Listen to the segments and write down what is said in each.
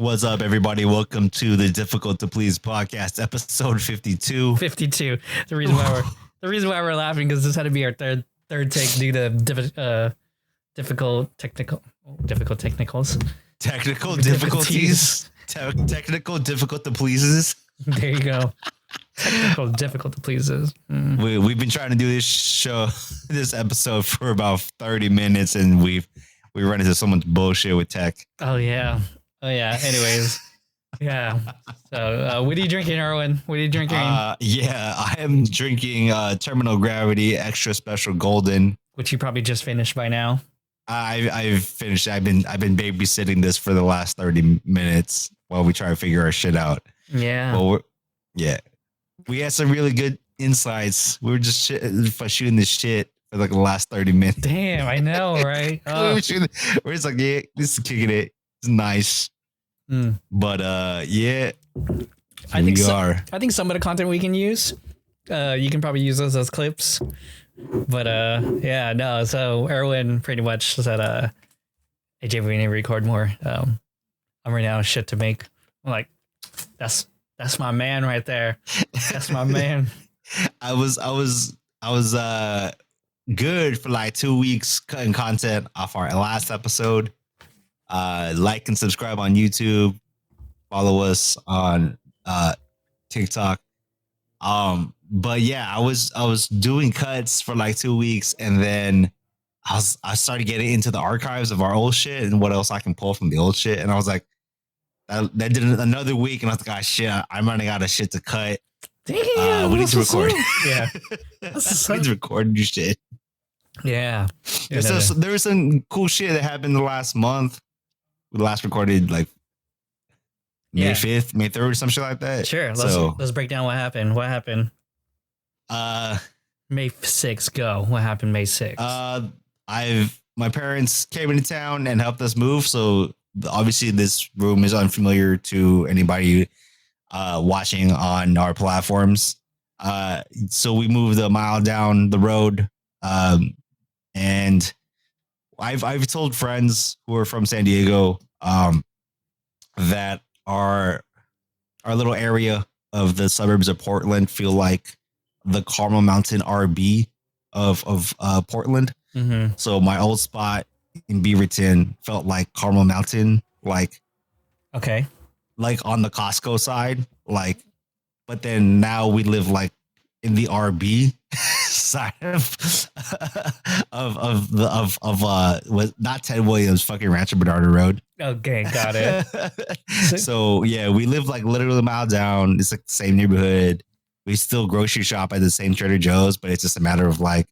What's up, everybody? Welcome to the Difficult to Please podcast, episode 52. 52. The reason why we're laughing because this had to be our third take due to difficult technicals. Technical difficulties. Technical difficult to pleases. There you go. Technical difficult to pleases. We've been trying to do this episode for about 30 minutes, and we run into so much bullshit with tech. Oh yeah. Anyways, yeah. So, what are you drinking, Erwin? What are you drinking? I am drinking Terminal Gravity Extra Special Golden, which you probably just finished by now. I've finished. I've been babysitting this for the last 30 minutes while we try to figure our shit out. Yeah. Well, we had some really good insights. We were just shooting this shit for like the last 30 minutes. Damn, I know, right? We're just like, yeah, this is kicking it. It's nice. But I think some of the content we can use, you can probably use those as clips. But so Erwin pretty much said AJ, we need to record more. I'm right now shit to make. I'm like, that's my man right there. That's my man. I was good for like 2 weeks cutting content off our last episode. Like and subscribe on YouTube. Follow us on TikTok. But yeah, I was doing cuts for like 2 weeks, and then I started getting into the archives of our old shit and what else I can pull from the old shit, and I was like, that did another week, and I was like, shit, I'm running out of shit to cut. Damn, we need to record. Yeah, we need to record new shit. Yeah. There was some cool shit that happened the last month. We last recorded like May 5th, May 3rd, some shit like that. Sure. Let's break down what happened. What happened? May 6th, go. What happened May 6th? My parents came into town and helped us move. So obviously this room is unfamiliar to anybody watching on our platforms. So we moved a mile down the road. And I've told friends who are from San Diego that our little area of the suburbs of Portland feel like the Carmel Mountain RB of Portland. Mm-hmm. So my old spot in Beaverton felt like Carmel Mountain, like okay, like on the Costco side, like. But then now we live like in the RB side of not Ted Williams, fucking Rancho Bernardo Road. Okay, got it. So yeah, we live like literally a mile down. It's like the same neighborhood. We still grocery shop at the same Trader Joe's, but it's just a matter of like,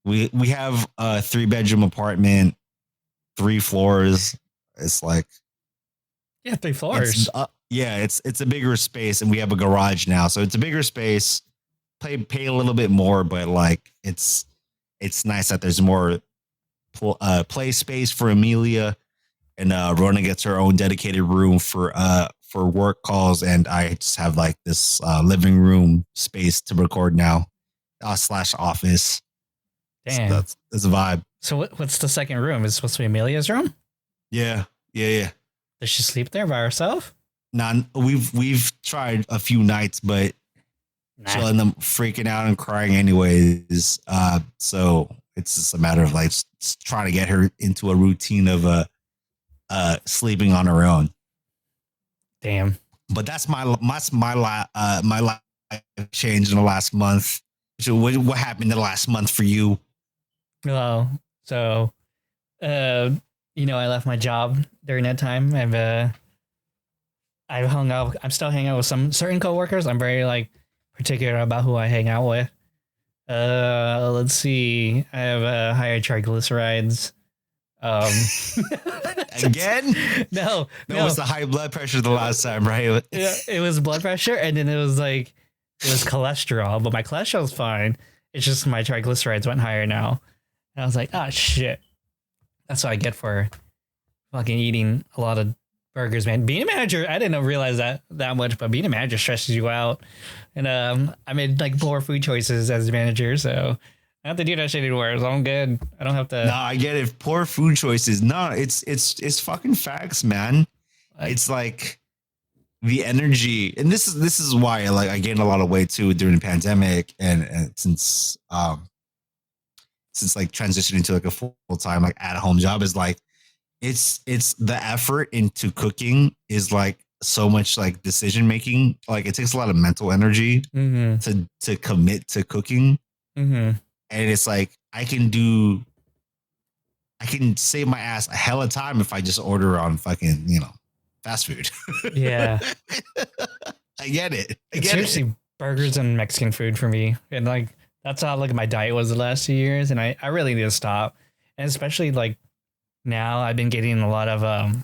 we have a 3-bedroom apartment, 3 floors. It's like 3 floors. It's a bigger space, and we have a garage now, so it's a bigger space. Pay a little bit more, but like it's nice that there's more play space for Amelia, and Rona gets her own dedicated room for work calls, and I just have like this living room space to record now, / office. Damn, so that's a vibe. So what's the second room? Is it supposed to be Amelia's room? Yeah. Does she sleep there by herself? Nah, we've tried a few nights, but she'll end up freaking out and crying anyways. So it's just a matter of like trying to get her into a routine of sleeping on her own. Damn. But that's my life changed in the last month. So what happened in the last month for you? Well, so I left my job during that time. I've hung out. I'm still hanging out with some certain coworkers. I'm very like particular about who I hang out with. Let's see. I have higher triglycerides. Again? No. It was the high blood pressure the last time, right? Yeah, it was blood pressure, and then it was cholesterol, but my cholesterol's fine. It's just my triglycerides went higher now. And I was like, oh shit. That's what I get for fucking eating a lot of burgers, man. Being a manager, I didn't realize that much, but being a manager stresses you out. And I made like poor food choices as a manager, so I have to do that shit anymore, so I'm good. I don't have to. No, I get it. Poor food choices. No, it's fucking facts, man. Like, It's like the energy, and this is why like I gained a lot of weight too during the pandemic, and since like transitioning to like a full time like at home job is like it's the effort into cooking is like so much like decision making. Like it takes a lot of mental energy mm-hmm, to commit to cooking, mm-hmm. and it's like I can save my ass a hell of time if I just order on fucking, fast food. Yeah. I get it. I It's get seriously it. burgers and Mexican food for me. And like that's how like my diet was the last 2 years. And I really need to stop. And especially like now I've been getting a lot of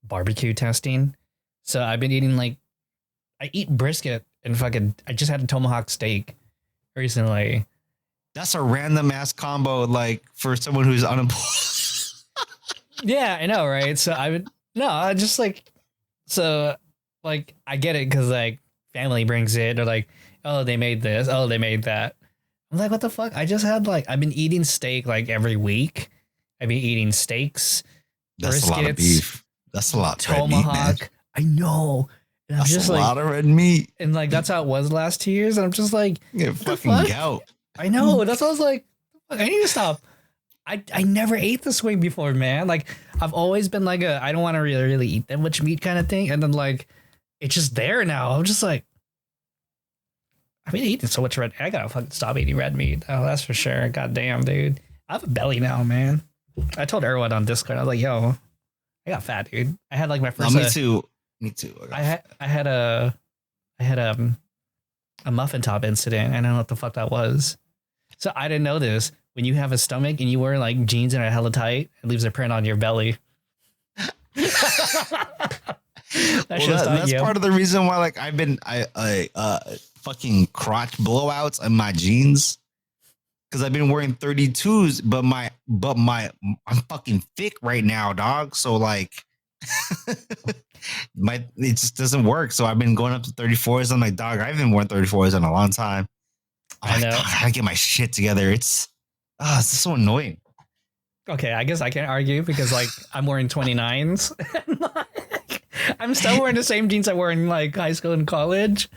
barbecue testing. So I've been eating like I eat brisket and fucking I just had a tomahawk steak recently. That's a random ass combo, like for someone who's unemployed. Yeah, I know, right? So I would no, I just like I get it because like family brings it. They're like, oh, they made this, oh, they made that. I'm like, what the fuck? I just had like I've been eating steak like every week. I've been eating steaks, That's a lot of briskets, beef. That's a lot of red meat, man. tomahawk. I know. And I'm That's just a like, lot of red meat. and like that's how it was the last 2 years. And I'm just like, You get the fucking fuck? gout. I know. That's what I was like. I need to stop. I never ate this way before, man. Like I've always been like I don't want to really eat that much meat kind of thing. And then like it's just there now. I'm just like I've been eating so much red. I gotta fucking stop eating red meat. Oh, that's for sure. God damn, dude. I have a belly now, man. I told everyone on Discord. I was like, yo, I got fat, dude. I had like my first. Me too. Me too. I had a muffin top incident. I don't know what the fuck that was. So I didn't know this. When you have a stomach and you wear like jeans and are hella tight, it leaves a print on your belly. That's part of the reason why like I've been fucking crotch blowouts in my jeans because I've been wearing 32s, but I'm fucking thick right now, dog. So like it just doesn't work. So I've been going up to 34s. I'm like, dog, I haven't worn 34s in a long time. I know. I gotta get my shit together. It's just so annoying. Okay, I guess I can't argue because like I'm wearing 29s. I'm still wearing the same jeans I wore in like high school and college.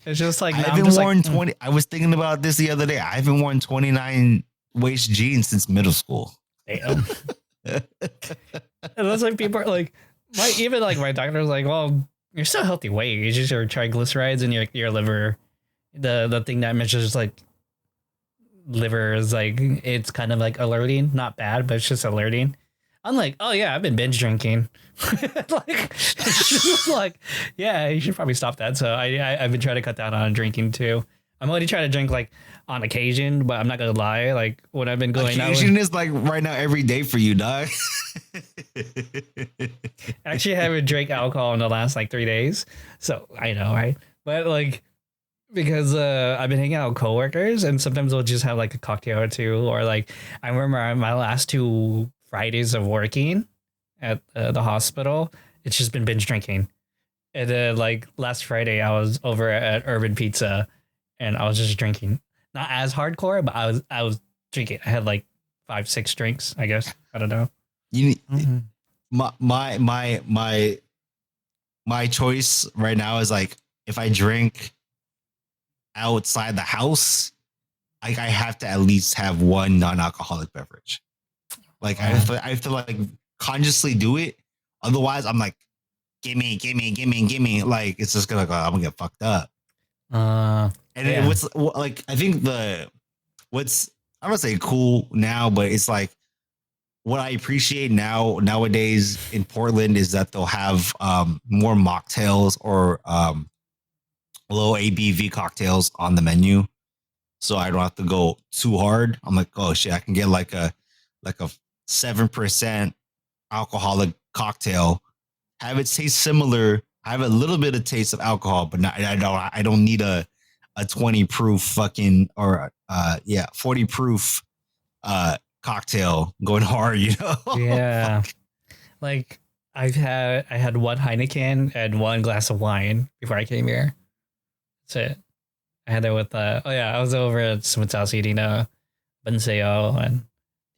It's just like I haven't worn 20. I was thinking about this the other day. I haven't worn 29 waist jeans since middle school. Damn. And that's like people are like, even like my doctor's like, well, you're still healthy weight. It's just your triglycerides and your liver. The thing that measures like liver is like it's kind of like alerting, not bad, but it's just alerting. I'm like, oh yeah, I've been binge drinking. Like, she's like, yeah, you should probably stop that. So I've been trying to cut down on drinking too. I'm only trying to drink like on occasion, but I'm not gonna lie. Like when I've been going out, occasion is like right now every day for you, dog. actually, I haven't drank alcohol in the last like 3 days. So I know, right? But like because I've been hanging out with coworkers, and sometimes we'll just have like a cocktail or two, or like I remember my last 2 Fridays of working at the hospital, it's just been binge drinking. And then like last Friday, I was over at Urban Pizza, and I was just drinking, not as hardcore, but I was drinking. I had like 5-6 drinks, I guess. I don't know. You my choice right now is like if I drink outside the house, like I have to at least have one non-alcoholic beverage. Like I have to like consciously do it. Otherwise, I'm like, gimme. Like it's just gonna go. I'm gonna get fucked up. And yeah. what's like? I think what's I'm gonna say cool now, but it's like what I appreciate nowadays in Portland is that they'll have more mocktails or low ABV cocktails on the menu, so I don't have to go too hard. I'm like, oh shit, I can get like a 7% alcoholic cocktail, have it taste similar, have a little bit of taste of alcohol, but not, I don't need a 20 proof fucking or 40 proof cocktail going hard, you know? Yeah. Like I had one Heineken and one glass of wine before I came here. That's it. I had that with I was over at someone's house eating Bunseo, and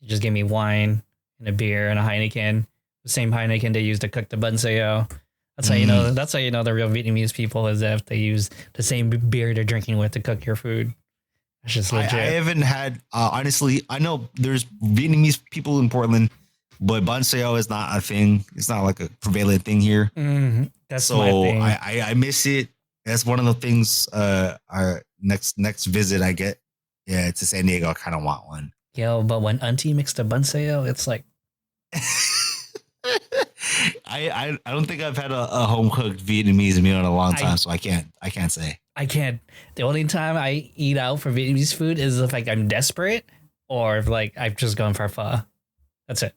they just gave me wine and a beer and a Heineken, the same Heineken they use to cook the Bunseo. That's how you know. That's how you know the real Vietnamese people is if they use the same beer they're drinking with to cook your food. That's just legit. I haven't had honestly. I know there's Vietnamese people in Portland, but Bunseo is not a thing. It's not like a prevalent thing here. That's so my thing. I miss it. That's one of the things. Our next visit I get, to San Diego. I kind of want one. Yo, but when Auntie mixed a Bunseo, it's like. I don't think I've had a home cooked Vietnamese meal in a long time, so I can't say. I can't. The only time I eat out for Vietnamese food is if like I'm desperate or if like I've just gone for pho. That's it.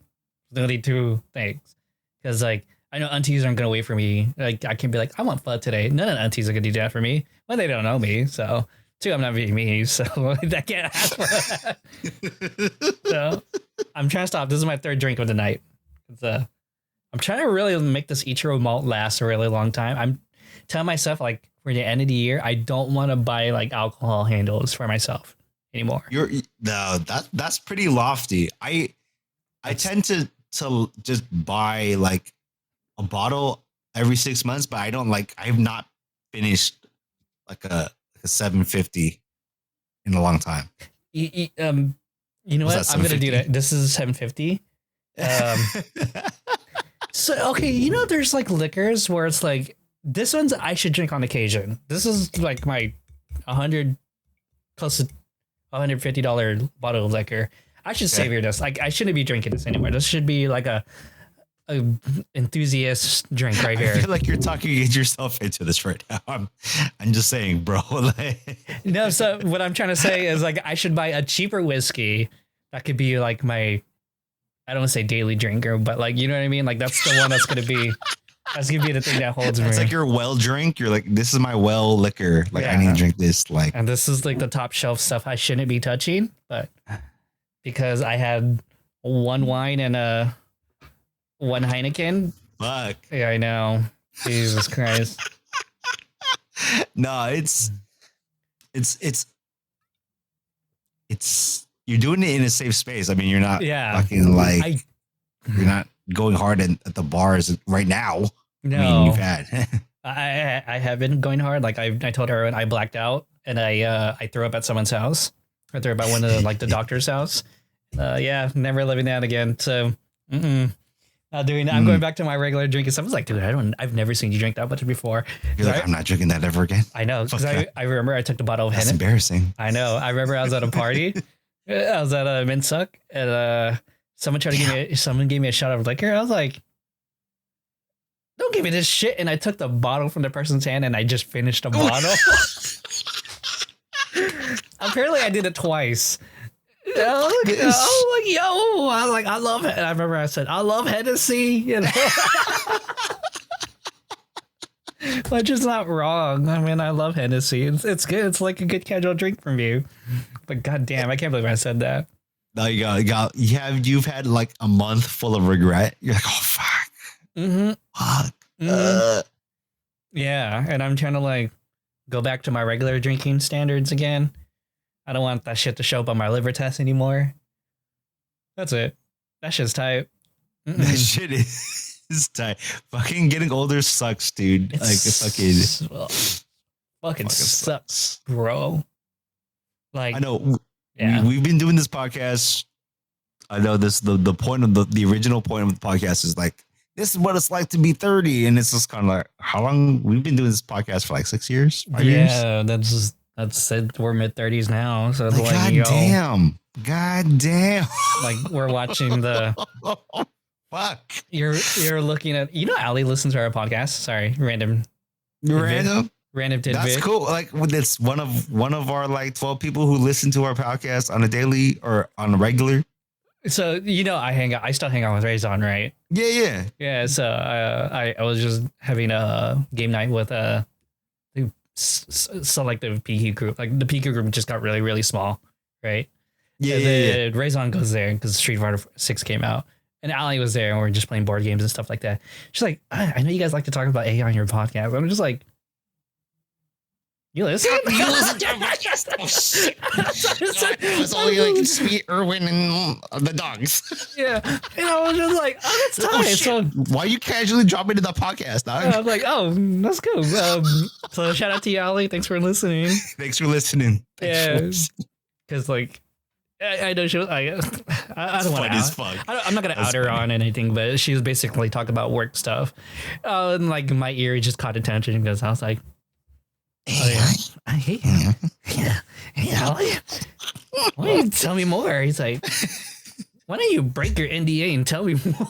The only two things. Because like I know aunties aren't gonna wait for me. Like I can be like, I want pho today. None of the aunties are gonna do that for me. Well, they don't know me, so two, I'm not Vietnamese, so I can't ask for that. So I'm trying to stop. This is my third drink of the night. I'm trying to really make this Ichiro malt last a really long time. I'm telling myself like for the end of the year, I don't want to buy like alcohol handles for myself anymore. That's pretty lofty. I tend to just buy like a bottle every 6 months, but I've not finished like a 750 in a long time. You know what? I'm gonna do that. This is 750. So okay, you know, there's like liquors where it's like this one's I should drink on occasion. This is like my close to $150 bottle of liquor. I should savor this. Like I shouldn't be drinking this anymore. This should be like a enthusiast drink right here. I feel like you're talking yourself into this right now. I'm just saying, bro. No, so what I'm trying to say is like I should buy a cheaper whiskey that could be like my. I don't want to say daily drinker, but like, you know what I mean? Like that's the one that's going to be the thing that holds me. It's like your well drink. You're like, this is my well liquor. Like I need to drink this. Like, and this is like the top shelf stuff I shouldn't be touching, but because I had one wine and one Heineken. Fuck. Yeah, I know. Jesus Christ. No, it's you're doing it in a safe space. I mean, you're not fucking like you're not going hard at the bars right now. No, I mean, you've had. I have been going hard. Like I told her I blacked out and I threw up at someone's house. I threw up at one of the doctor's house. Never living that again. So not doing that. I'm going back to my regular drinking stuff. I was like, dude, I've never seen you drink that much before. You're like, I'm not drinking that ever again. I know. Because I remember I took the bottle of That's Hennessy. Embarrassing. I know. I remember I was at a party. I was at a Minsuck and someone gave me a shot of liquor. I was like, don't give me this shit. And I took the bottle from the person's hand and I just finished the bottle. Apparently I did it twice. I was like, I love it. And I remember I said, I love Hennessy, you know. Which is not wrong. I mean, I love Hennessy. It's good. It's like a good casual drink from you. But goddamn, I can't believe I said that. No, you've had like a month full of regret. You're like, oh fuck. Fuck. Yeah, and I'm trying to like go back to my regular drinking standards again. I don't want that shit to show up on my liver test anymore. That's it. That shit's tight. That shit is tight. Fucking getting older sucks, dude. Fucking sucks, bro. Like I know. Yeah. We've been doing this podcast. I know this. The point of the original point of the podcast is like, this is what it's like to be 30, and it's just kind of like, how long we've been doing this podcast for? Like 6 years, 5 years. Yeah, that's it. We're mid-30s now, so it's God damn. Like we're watching the. Fuck. You're looking at. You know, Ali listens to our podcast. Sorry, random tidbit. That's cool. Like it's one of our like 12 people who listen to our podcast on a daily or on a regular. So you know, I still hang out with Raison, right? Yeah. So I was just having a game night with a selective PQ group. Like the PQ group just got really, really small, right? Yeah. Raison goes there because Street Fighter 6 came out, and Ali was there, and we are just playing board games and stuff like that. She's like, I know you guys like to talk about AI on your podcast. I'm just like, You listen? You listen to our podcast? Oh, shit. It's only like just me, Erwin, and the dogs. Yeah. And I was just like, oh, that's Oh, tight. shit. So Why you casually drop into the podcast, dog? I was like, oh, that's cool. So shout out to you, Ali. Thanks for listening. Thanks for listening. Yeah. Because, like, I know she was, I don't want to fuck. I'm not going to out her on anything, but she was basically talking about work stuff. And, like, my ear just caught attention because I was like, oh, yeah. I hate him. Yeah. Hey, Ali. Why don't you tell me more? He's like, why don't you break your NDA and tell me more?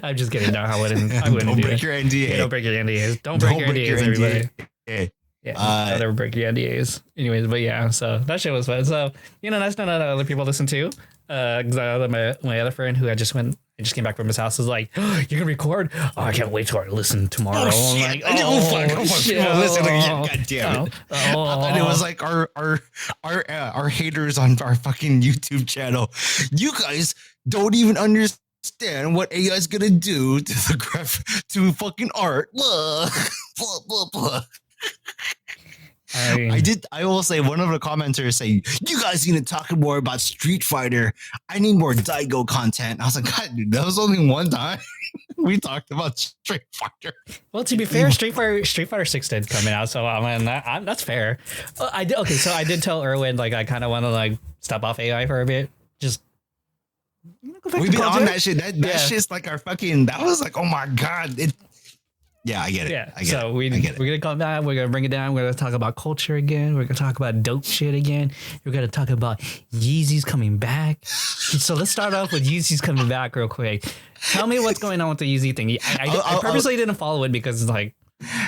I'm just kidding. No, I wouldn't Don't do break that. your NDA. Yeah, don't break your NDAs. Don't break your NDAs, everybody. NDA. Yeah, don't ever break your NDAs. Anyways, but yeah, so that shit was fun. So, you know, that's not what other people listen to. Because my other friend who I just came back from his house was like, oh, you're gonna record? Oh, I can't wait to listen tomorrow. Oh, I'm like, oh, shit. Listen, God damn it. Oh. I thought it was like our haters on our fucking YouTube channel. You guys don't even understand what AI is gonna do to the to fucking art. Blah, blah, blah, blah. I will say one of the commenters say, you guys need to talk more about Street Fighter. I need more Daigo content. I was like, God, dude, that was only one time we talked about Street Fighter. Well, to be fair, Street Fighter 6 did come out, so I mean that's fair. So I did tell Erwin like I kind of want to like step off AI for a bit. Just we've been on that shit. That shit's like our fucking. That was like, oh my God. Yeah, I get it. Yeah, We're gonna come back. We're gonna bring it down. We're gonna talk about culture again. We're gonna talk about dope shit again. We're gonna talk about Yeezys coming back. So let's start off with Yeezys coming back real quick. Tell me what's going on with the Yeezy thing. I purposely didn't follow it because like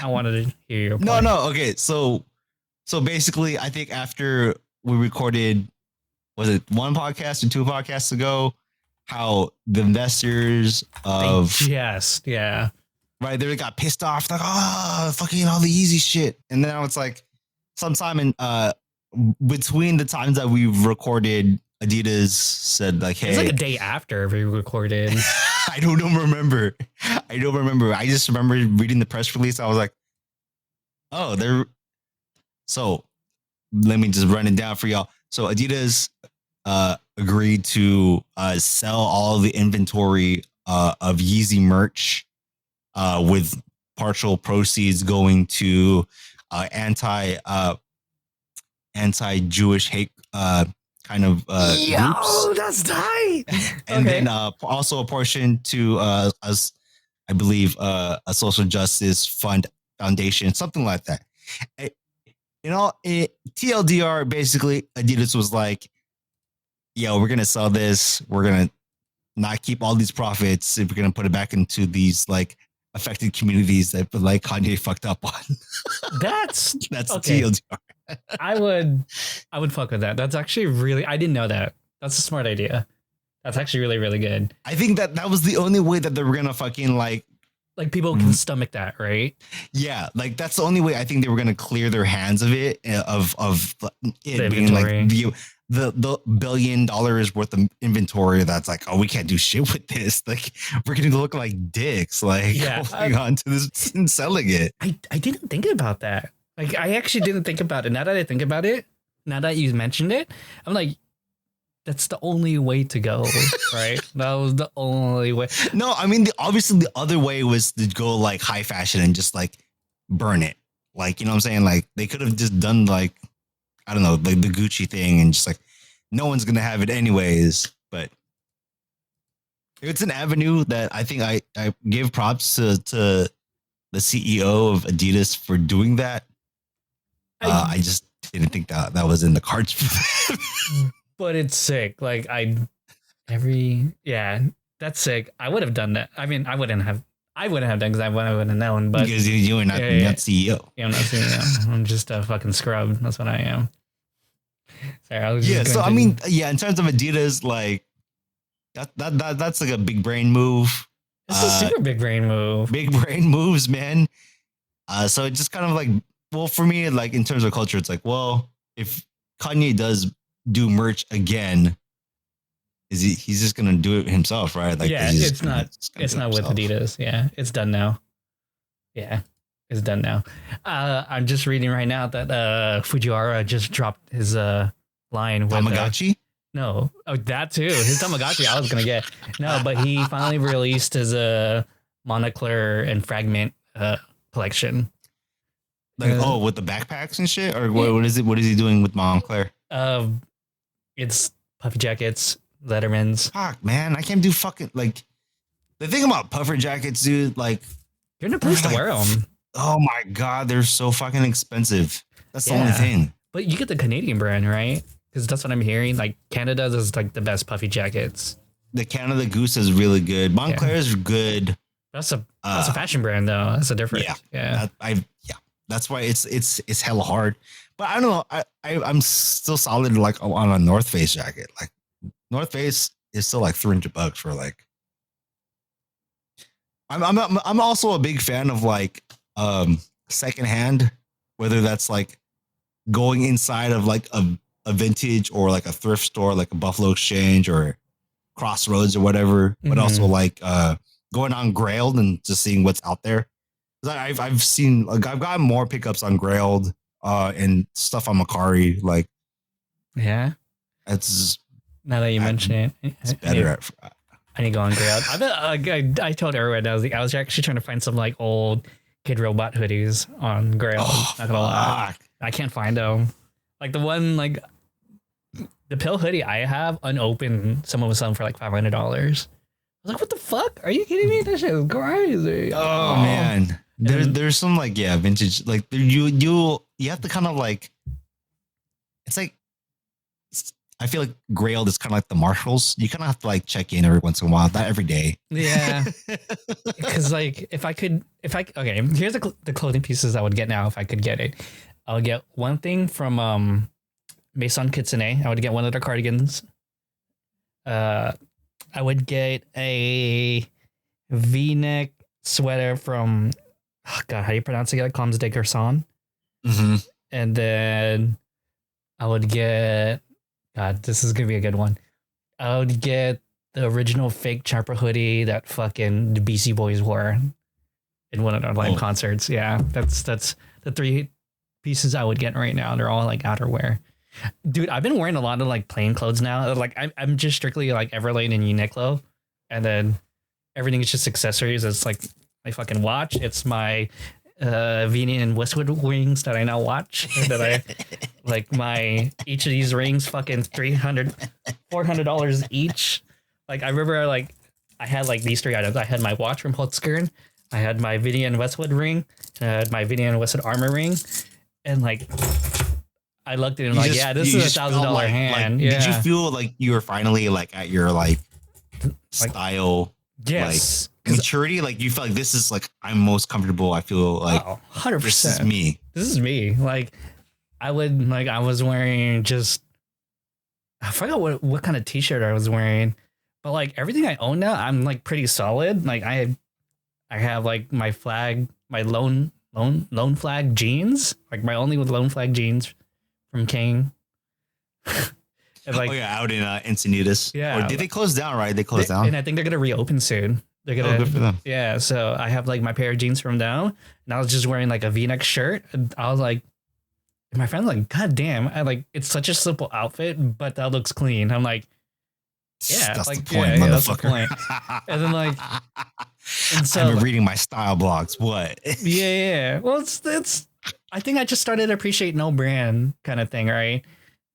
I wanted to hear your point. No. Okay, so basically, I think after we recorded, was it one podcast or two podcasts ago, how the investors of right, they got pissed off, like, oh, fucking all the easy shit. And then it's like sometime in between the times that we recorded, Adidas said like, hey, it's like a day after we recorded. I don't remember. I just remember reading the press release. I was like, oh, they're so let me just run it down for y'all. So Adidas agreed to sell all the inventory of Yeezy merch, with partial proceeds going to anti-Jewish hate kind of groups. That's tight. And then also a portion to us, I believe, a social justice foundation, something like that. TLDR, basically, Adidas was like, yo, we're gonna sell this. We're gonna not keep all these profits. If we're gonna put it back into these like affected communities that like Kanye fucked up on. That's okay. TLDR. I would fuck with that. That's actually really, I didn't know that. That's a smart idea. That's actually really, really good. I think that was the only way that they were gonna fucking like people can stomach that, right? Yeah, like that's the only way I think they were gonna clear their hands of it, of it being like the $1 billion worth of inventory. That's like, oh, we can't do shit with this. Like we're gonna look like dicks, like holding on to this and selling it. I didn't think about that. Like I actually didn't think about it. Now that I think about it, now that you mentioned it, I'm like, that's the only way to go, right? That was the only way. No, I mean, obviously the other way was to go like high fashion and just like burn it. Like, you know what I'm saying? Like they could have just done like, I don't know, like the Gucci thing and just like, no one's going to have it anyways. But it's an avenue that I think I give props to the CEO of Adidas for doing that. I just didn't think that was in the cards for them. But it's sick. Like that's sick. I would have done that. I mean, I wouldn't have done because I wouldn't have known. But because you are not CEO. Yeah, I'm not CEO. I'm just a fucking scrub. That's what I am. Sorry, I was just I mean, in terms of Adidas, like that's like a big brain move. It's a super big brain move. Big brain moves, man. So it just kind of like, well, for me, like in terms of culture, it's like, well, if Kanye does do merch again, he's just gonna do it himself, right? Like, yeah, it's not with Adidas. Yeah, it's done now. Yeah, is done now. I'm just reading right now that Fujiwara just dropped his line with Tamagotchi. No, oh that too. His Tamagotchi I was gonna get. No, but he finally released his Monocle and Fragment collection. Like with the backpacks and shit, or what is it? What is he doing with Montclair? It's puffy jackets, Lettermans. Fuck, man, I can't do fucking like the thing about puffer jackets, dude. Like you're in a place to wear them. Oh my god, they're so fucking expensive. That's the only thing. But you get the Canadian brand, right? Because that's what I'm hearing. Like Canada is like the best puffy jackets. The Canada Goose is really good. Montclair is good. That's a fashion brand though. That's a different. Yeah. That's why it's hella hard. But I don't know. I'm still solid like on a North Face jacket. Like North Face is still like $300 for like. I'm also a big fan of like secondhand, whether that's like going inside of like a vintage or like a thrift store, like a Buffalo Exchange or Crossroads or whatever, but also like going on Grailed and just seeing what's out there. I've seen like I've gotten more pickups on Grailed and stuff on Macari. Like, yeah, it's now that you mention it, it's better. I need to go on Grailed. I told everyone I was actually trying to find some like old Kid Robot hoodies on Grailed. Not gonna lie, I can't find them. Like the one like the pill hoodie I have unopened, someone was selling for like $500. I was like, what the fuck? Are you kidding me? That shit is crazy. Oh man. There's some like vintage like you have to kind of like it's like I feel like Grailed is kind of like the Marshalls. You kind of have to like check in every once in a while, not every day. Yeah, because like okay, here's the clothing pieces I would get now if I could get it. I would get one thing from Maison Kitsune. I would get one of their cardigans. I would get a V-neck sweater from God, how do you pronounce it? Comme des Garçons. And then I would get God, this is gonna be a good one. I would get the original fake Chopper hoodie that fucking the BC Boys wore in one of their live concerts. Yeah, that's the three pieces I would get right now. They're all like outerwear. Dude, I've been wearing a lot of like plain clothes now. Like I'm just strictly like Everlane and Uniqlo, and then everything is just accessories. It's like my fucking watch. It's my Vini and Westwood rings that I now watch. That I like my each of these rings fucking $400 each. Like I remember like I had like these three items. I had my watch from Holtzkern. I had my Vini and Westwood ring. And I had my Vini and Westwood armor ring. And like I looked at it and like, yeah, this is $1,000 hand. Like, did you feel like you were finally like at your like style? Yes. Like maturity, like you feel like this is like I'm most comfortable. I feel like 100%. This is me. This is me. Like I was wearing just I forgot what kind of t-shirt I was wearing, but like everything I own now, I'm like pretty solid. Like I have like my flag, my lone flag jeans, like my only lone flag jeans from King. And like, out in Encinitas. Yeah. Or did they close down? Right, they closed down, and I think they're gonna reopen soon. They're gonna. Good for them. Yeah, so I have like my pair of jeans from now, and I was just wearing like a V-neck shirt. And I was like, and my friend's like, God damn! I like it's such a simple outfit, but that looks clean. I'm like, yeah, that's like the point, yeah, motherfucker. that's the point. And then like, and so I've been reading my style blogs. What? yeah. Well, it's. I think I just started to appreciate no brand kind of thing, right?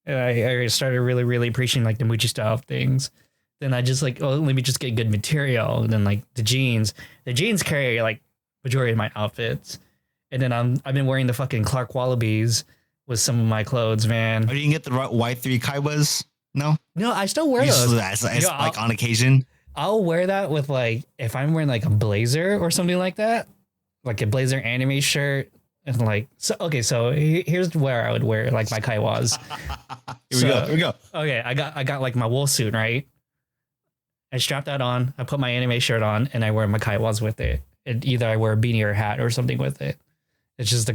I started really appreciating like the Muji style things. Then I just like, let me just get good material. And then like the jeans carry like majority of my outfits. And then I've been wearing the fucking Clark Wallabies with some of my clothes, man. Oh, you can get the Y3 Kaiwas? No, I still wear those. Like on occasion. I'll wear that with like if I'm wearing like a blazer or something like that, like a blazer anime shirt. And like, so here's where I would wear like my Kaiwas. Here we go. Okay, I got like my wool suit, right? I strap that on, I put my anime shirt on, and I wear my Kaiwas with it. And either I wear a beanie or a hat or something with it. It's just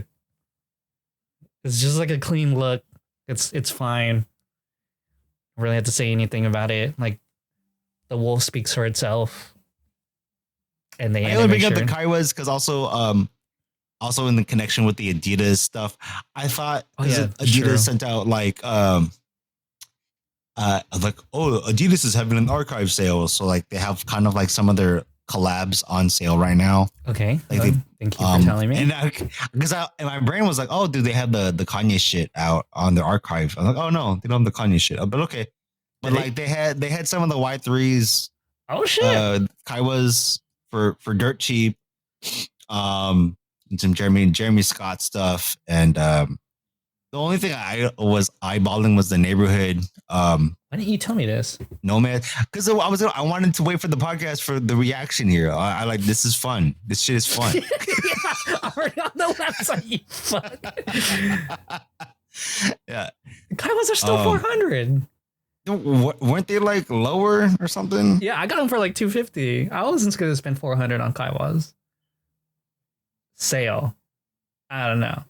like a clean look. It's fine. I really have to say anything about it. Like the wool speaks for itself. And the I only bring up the Kaiwas because also also in the connection with the Adidas stuff, I thought Adidas true. sent out Adidas is having an archive sale, so like they have kind of like some of their collabs on sale right now. Okay. Like they, thank you for telling me. And because my brain was like, oh, dude, they have the Kanye shit out on their archive. I'm like, oh no, they don't have the Kanye shit. But okay. But like they had some of the Y3s. Oh shit. Kaiwas for dirt cheap. And some Jeremy Scott stuff. And the only thing I was eyeballing was the neighborhood. Why didn't you tell me this? No man, because I wanted to wait for the podcast for the reaction here. I like this is fun. This shit is fun. Yeah, already on the website. You fuck. Yeah, Kaiwas are still 400. Weren't they like lower or something? Yeah, I got them for like 250. I wasn't going to spend 400 on Kaiwas. Sale. I don't know.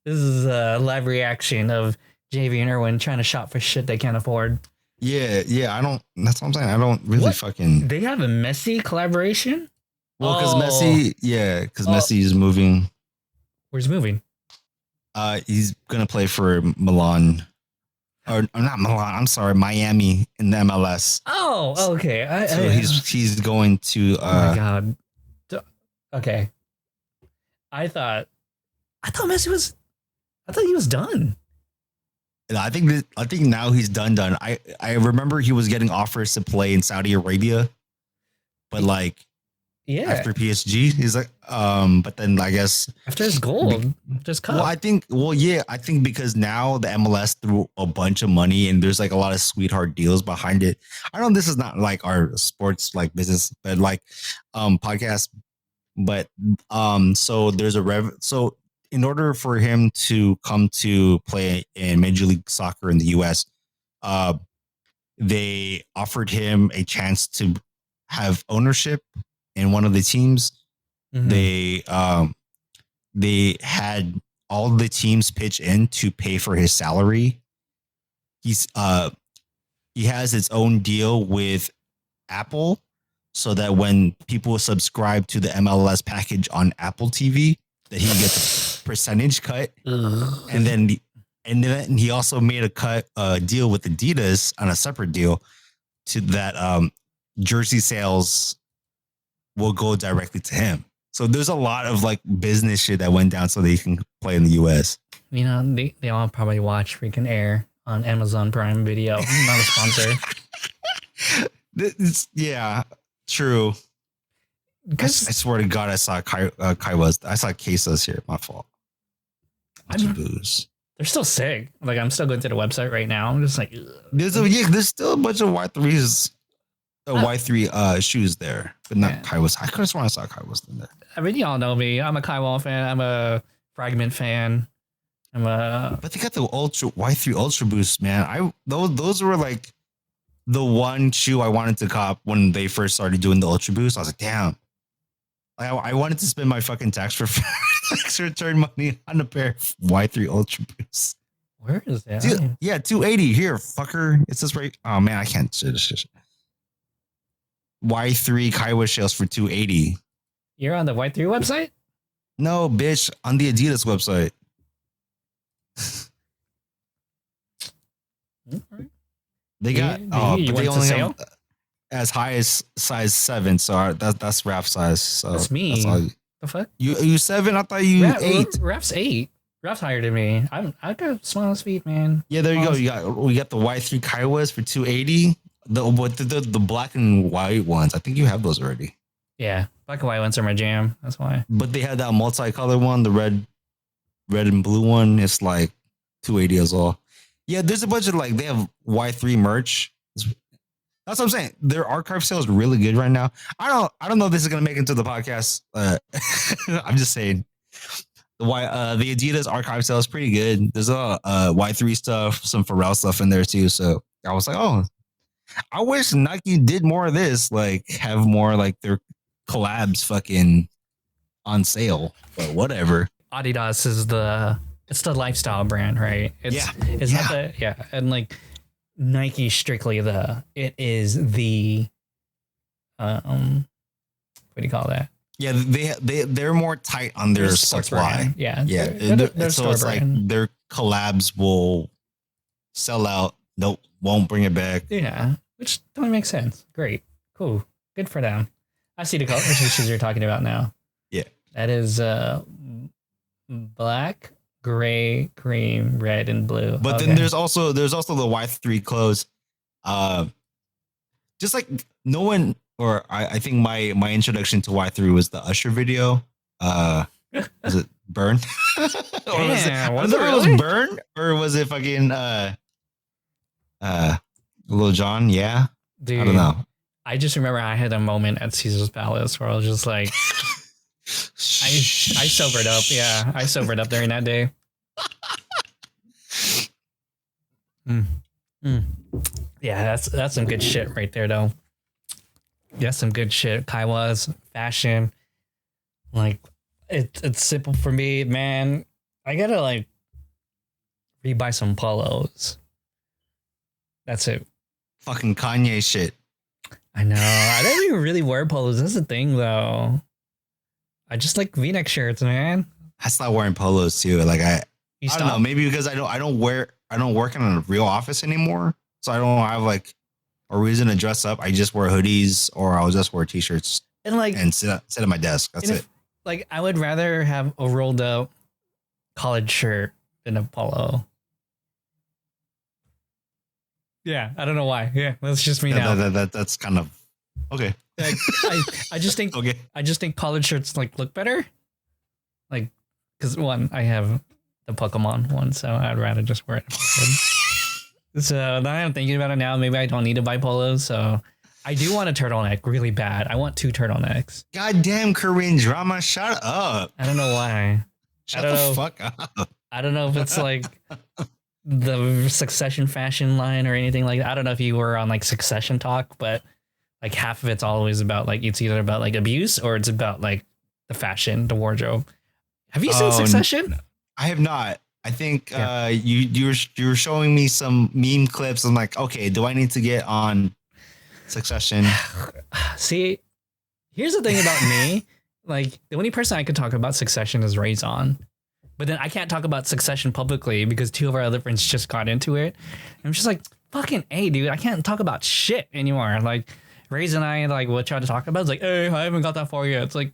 This is a live reaction of JV and Erwin trying to shop for shit they can't afford. Yeah. I don't. That's what I'm saying. I don't really fucking. They have a Messi collaboration. Well, because Messi is moving. Where's he moving? He's gonna play for Milan, or not Milan. I'm sorry, Miami in the MLS. Oh, okay. So he's going to. Oh my god. Okay. I thought Messi was. I thought he was done. I think now he's done. I remember he was getting offers to play in Saudi Arabia, but like after PSG, he's like but then I guess after his goal, just cut. Well, I think because now the MLS threw a bunch of money and there's like a lot of sweetheart deals behind it. I know this is not like our sports like business, but like podcast, but so there's so in order for him to come to play in Major League Soccer in the U.S., they offered him a chance to have ownership in one of the teams. Mm-hmm. They had all the teams pitch in to pay for his salary. He has his own deal with Apple, so that when people subscribe to the MLS package on Apple TV, that he gets a percentage cut. And then he also made a deal with Adidas on a separate deal to that jersey sales will go directly to him. So there's a lot of like business shit that went down so that he can play in the US. You know, they all probably watch freaking Air on Amazon Prime Video. Not a sponsor. Yeah, true. I swear to God, I saw Kaiwas. I saw Quesas here. My fault. Booze. They're still sick. Like I'm still going to the website right now. I'm just like, there's still a bunch of Y3s, Y3 shoes there, but not Kaiwas. I could have sworn I saw Kaiwas in there. I mean, y'all know me. I'm a Kaiwa fan. I'm a Fragment fan. But they got the Y3 Ultra Boost, man. Those were like the one shoe I wanted to cop when they first started doing the Ultra Boost. I was like, damn. I wanted to spend my fucking tax return money on a pair of Y3 Ultra Boosts. Where is that? Dude, yeah, 280 here, fucker. It says right. Oh man, I can't. Y3 Kaiwa sales for 280. You're on the Y3 website? No, bitch, on the Adidas website. They got but they only have as high as size 7, so that's Raph size. So that's me. That's the fuck? You 7? I thought you 8. Raph's 8. Raph's higher than me. I got smallest feet, man. Yeah, there you go. We got the Y3 Kaiwas for 280. The black and white ones. I think you have those already. Yeah, black and white ones are my jam. That's why. But they had that multicolor one, the red and blue one. It's like 280 as well. Yeah, there's a bunch of like they have Y3 merch. That's what I'm saying. Their archive sale is really good right now. I don't know if this is gonna make it into the podcast. I'm just saying. The Adidas archive sale is pretty good. There's a Y3 stuff, some Pharrell stuff in there too. So I was like, oh, I wish Nike did more of this. Like have more like their collabs fucking on sale. But whatever. Adidas is it's the lifestyle brand, right? It's not and like Nike strictly it is the what do you call that? Yeah, they're more tight on their They're sports supply. brand. Yeah. Yeah, They're so store it's like brand. their collabs will sell out. Nope, won't bring it back. Yeah, which totally makes sense. Great, cool, good for them. I see the color shoes you're talking about now. Yeah, that is black, gray, cream, red, and blue. but then there's also the Y3 clothes. Just like no one, or I think my introduction to Y3 was the Usher video. Was it Burn? Or was it, Damn, I was don't it know if really? it was Burn or was it fucking Lil Jon? Yeah, Dude, I don't know. I just remember I had a moment at Caesar's Palace where I was just like, I sobered up. Yeah, I sobered up during that day. Yeah, that's some good shit right there, though. That's some good shit. Kaiwa's fashion, like it's simple for me, man. I gotta like rebuy some polos. That's it. Fucking Kanye shit. I know. I don't even really wear polos. That's the thing, though. I just like V-neck shirts, man. I stopped wearing polos too. Like I don't know. Maybe because I don't work in a real office anymore, so I don't have like a reason to dress up. I just wear hoodies or I'll just wear t-shirts and sit at my desk. That's it. Like I would rather have a rolled up collared shirt than a polo. Yeah, I don't know why. Yeah, that's just me now. That's kind of okay. Like, I just think okay. I just think collared shirts like look better. Like, because one, I have the Pokemon one, so I'd rather just wear it. So now I'm thinking about it now. Maybe I don't need to buy polos. So I do want a turtleneck really bad. I want 2 turtlenecks. Goddamn Korean drama! Shut up. I don't know why. Shut the fuck up. I don't know if it's like the Succession fashion line or anything like that. I don't know if you were on like Succession talk, but like half of it's always about like it's either about like abuse or it's about like the fashion, the wardrobe. Have you seen Succession? I have not. I think you were showing me some meme clips. I'm like, okay, do I need to get on Succession? See, here's the thing about me. Like the only person I could talk about Succession is Raison. But then I can't talk about Succession publicly because 2 of our other friends just got into it. I'm just like, fucking A, dude. I can't talk about shit anymore. Like, Ray's and I, like, what tried to talk about? It's like, hey, I haven't got that far yet. It's like,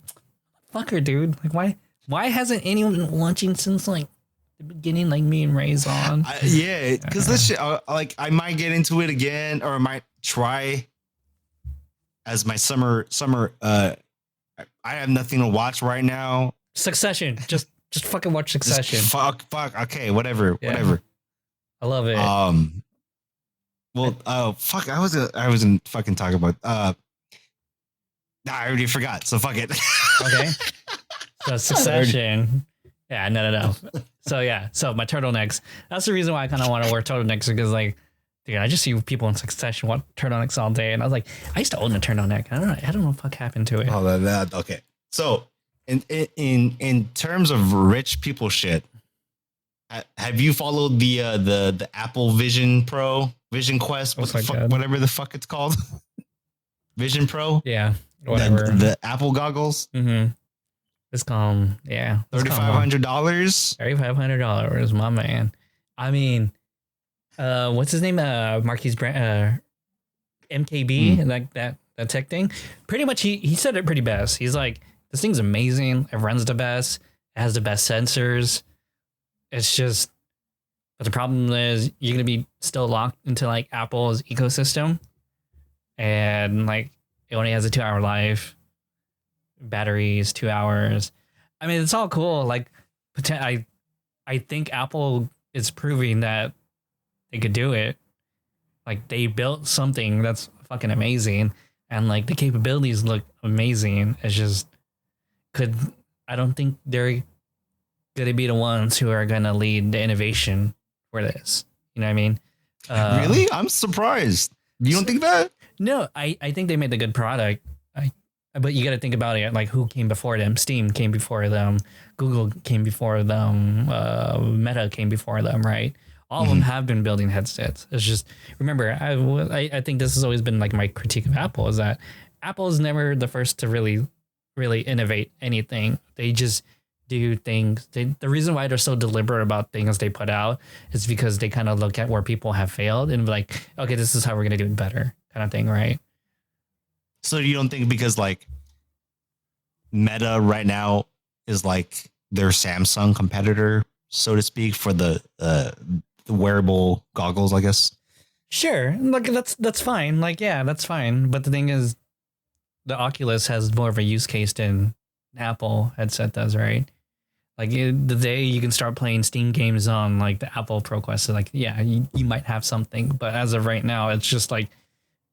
fucker, dude. Like, why hasn't anyone been watching since, like, the beginning, like me and Ray's on? Yeah, because this shit, like, I might get into it again or I might try as my summer, I have nothing to watch right now. Succession. Just fucking watch Succession. Fuck. Okay, whatever. I love it. Well, fuck. I wasn't fucking talking about. I already forgot. So fuck it. Okay. So Succession. Yeah, no. So yeah, so my turtlenecks. That's the reason why I kind of want to wear turtlenecks because like, dude, I just see people in Succession want turtlenecks all day, and I was like, I used to own a turtleneck. I don't know what the fuck happened to it. Oh, that okay. So. In terms of rich people shit, have you followed the Apple Vision Quest, whatever the fuck it's called, Vision Pro? Yeah, whatever. The Apple goggles. Mm-hmm. It's called $3,500. $3,500, my man. I mean, what's his name? Marquis Brand, MKB, like that tech thing. Pretty much, he said it pretty best. He's like, this thing's amazing. It runs the best. It has the best sensors. It's just, but the problem is you're gonna be still locked into like Apple's ecosystem, and like it only has a 2-hour life. Batteries 2 hours. I mean, it's all cool. Like, I think Apple is proving that they could do it. Like they built something that's fucking amazing, and like the capabilities look amazing. It's just. I don't think they're gonna be the ones who are gonna lead the innovation for this. You know what I mean? Really? I'm surprised. You don't think that? No, I think they made a good product. But you got to think about it. Like who came before them? Steam came before them. Google came before them. Meta came before them. Right? All of them have been building headsets. It's just remember, I think this has always been like my critique of Apple is that Apple is never the first to really really innovate anything. They just do things. The reason why they're so deliberate about things they put out is because they kind of look at where people have failed and be like, okay, this is how we're gonna do it better, kind of thing, right? So you don't think because like Meta right now is like their Samsung competitor, so to speak, for the wearable goggles, I guess. Sure, like that's fine. Like, yeah, that's fine. But the thing is, the Oculus has more of a use case than Apple headset does, right? Like the day you can start playing Steam games on like the Apple Pro Quest, like yeah, you might have something, but as of right now, it's just like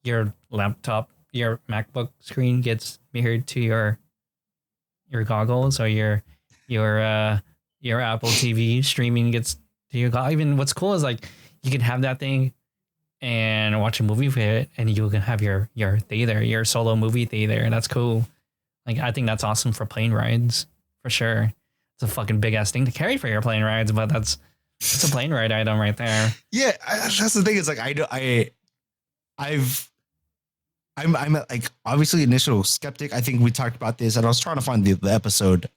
your laptop, your MacBook screen gets mirrored to your goggles, or your Apple TV streaming gets to your goggles. Even what's cool is like you can have that thing and watch a movie with it, and you can have your theater, your solo movie theater, and that's cool. Like I think that's awesome for plane rides for sure. It's a fucking big ass thing to carry for your plane rides, but it's a plane ride item right there. Yeah, that's the thing. It's like I'm like obviously initial skeptic. I think we talked about this, and I was trying to find the episode.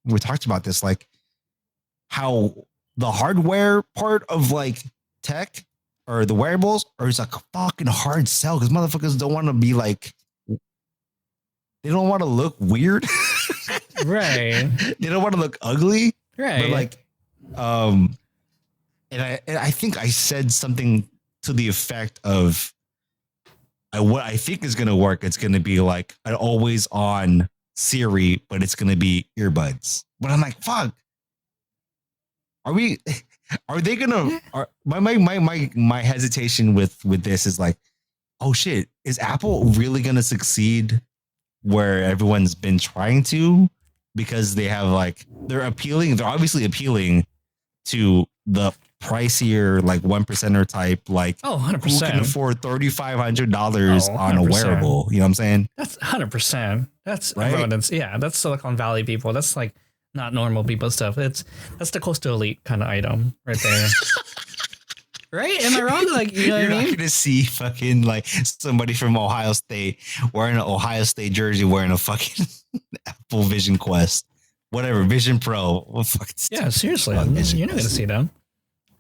We talked about this, like how the hardware part of like tech or the wearables are just like a fucking hard sell because motherfuckers don't want to be like, they don't want to look weird. Right. They don't want to look ugly. Right. But like, and I think I said something to the effect of what I think is going to work. It's going to be like an always on Siri, but it's going to be earbuds. But I'm like, fuck. Are they going to, my hesitation with this is like, oh shit, is Apple really going to succeed where everyone's been trying to? Because they have like, they're obviously appealing to the pricier, like 1%er type, like 100%. who can afford $3,500 on a wearable? You know what I'm saying? That's 100%. That's right? everyone's, yeah, that's Silicon Valley people. That's like not normal people stuff. That's the coastal elite kind of item right there. Right? Am I wrong? Like, you know what I mean? You're not gonna see fucking like somebody from Ohio State wearing an Ohio State jersey wearing a fucking Apple Vision Quest, whatever, Vision Pro. Well, yeah, seriously, you're not gonna see them.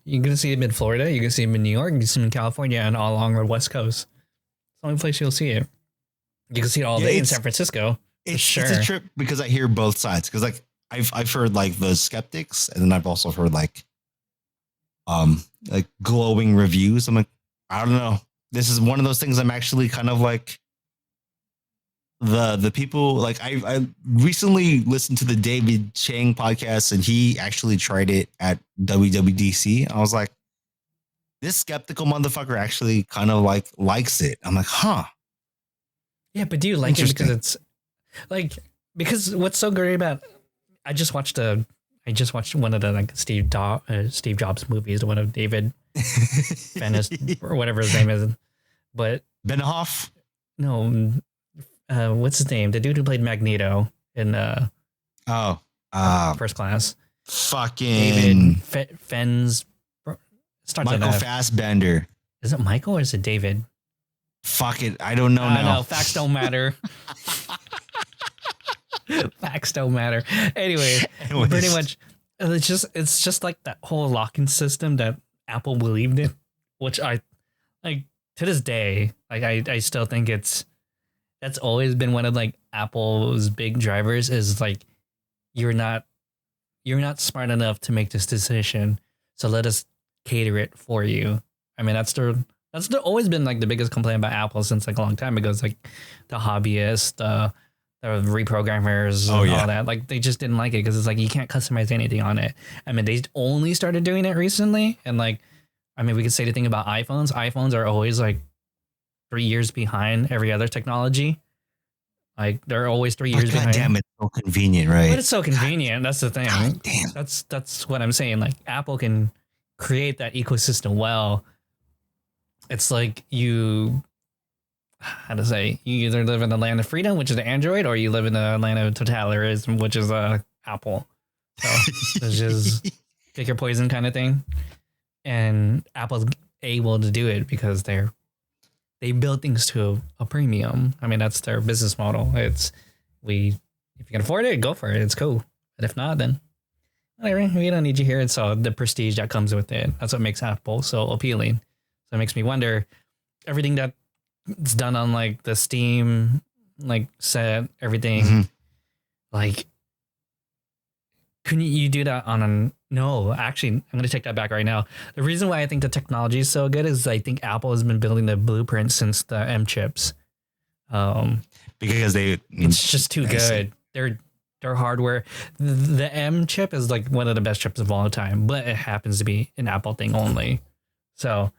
You're gonna see them in Florida. You're gonna see them in New York. You can see them in California and all along the West Coast. It's the only place you'll see it. You can see it all day in San Francisco. It's a trip because I hear both sides. Because like I've heard like the skeptics, and then I've also heard like glowing reviews. I'm like, I don't know. This is one of those things I'm actually kind of like the people like I recently listened to the David Chang podcast, and he actually tried it at WWDC. I was like, this skeptical motherfucker actually kind of like likes it. I'm like, huh. Yeah, but do you like it because it's like, because what's so great about, I just watched one of the like Steve Jobs movies, one of David Venice or whatever his name is, but Benioff. No, what's his name? The dude who played Magneto in First Class. Fucking David Fens. Michael Fassbender. Is it Michael or is it David? Fuck it, I don't know now. No, facts don't matter. Facts don't matter. Anyways, pretty much, it's just like that whole locking system that Apple believed in, which I like to this day. Like I still think that's always been one of like Apple's big drivers is like you're not smart enough to make this decision, so let us cater it for you. I mean, that's always been like the biggest complaint about Apple since like a long time ago. It's like the hobbyists, the reprogrammers, and all that. Like they just didn't like it because it's like you can't customize anything on it. I mean, they only started doing it recently, and like, I mean, we could say the thing about iPhones. iPhones are always like 3 years behind every other technology. Like they're always 3 years behind. Damn, it's so convenient, right? But it's so convenient. That's the thing. God damn. That's what I'm saying. Like Apple can create that ecosystem well. It's like you either live in the land of freedom, which is the Android, or you live in the land of totalitarianism, which is Apple. So it's just pick your poison kind of thing. And Apple's able to do it because they build things to a premium. I mean, that's their business model. It's if you can afford it, go for it. It's cool. But if not, then whatever. We don't need you here. It's all the prestige that comes with it. That's what makes Apple so appealing. So it makes me wonder everything that's done on like the Steam like set, everything like couldn't you do that on a no, actually I'm gonna take that back right now. The reason why I think the technology is so good is I think Apple has been building the blueprint since the M chips. Because it's just too good. Their hardware, the M chip is like one of the best chips of all time, but it happens to be an Apple thing only. So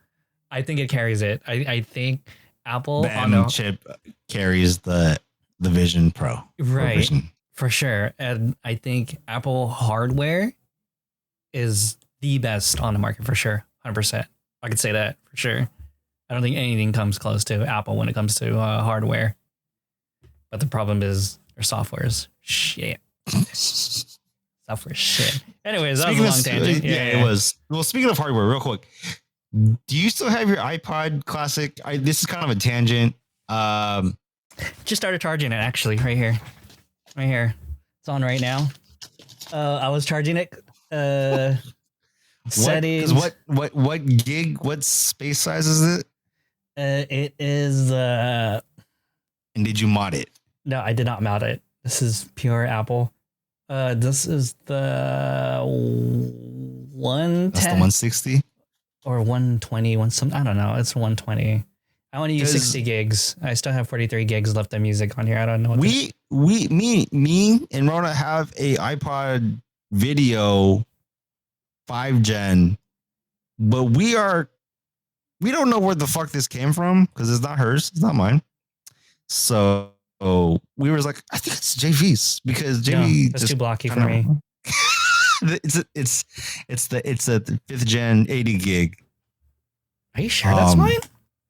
I think it carries it. I think Apple the M chip carries the Vision Pro, right? Vision. For sure. And I think Apple hardware is the best on the market for sure. 100%. I could say that for sure. I don't think anything comes close to Apple when it comes to hardware. But the problem is their software is shit. Software is shit. Anyways, that was a long tangent. Yeah, it was. Well, speaking of hardware, real quick. Do you still have your iPod Classic? This is kind of a tangent. Just started charging it actually right here. Right here. It's on right now. I was charging it. Settings. What gig? What space size is it? It is. And did you mod it? No, I did not mod it. This is pure Apple. This is the 110. That's the 160 or 120. I don't know. It's 120. I want to use 60 gigs. I still have 43 gigs left of music on here. I don't know. Me and Rona have a iPod Video 5 Gen, but we don't know where the fuck this came from because it's not hers. It's not mine. So we were like, I think it's JV's because JV that's too blocky for me. it's the 5th Gen 80 gig. Are you sure that's mine?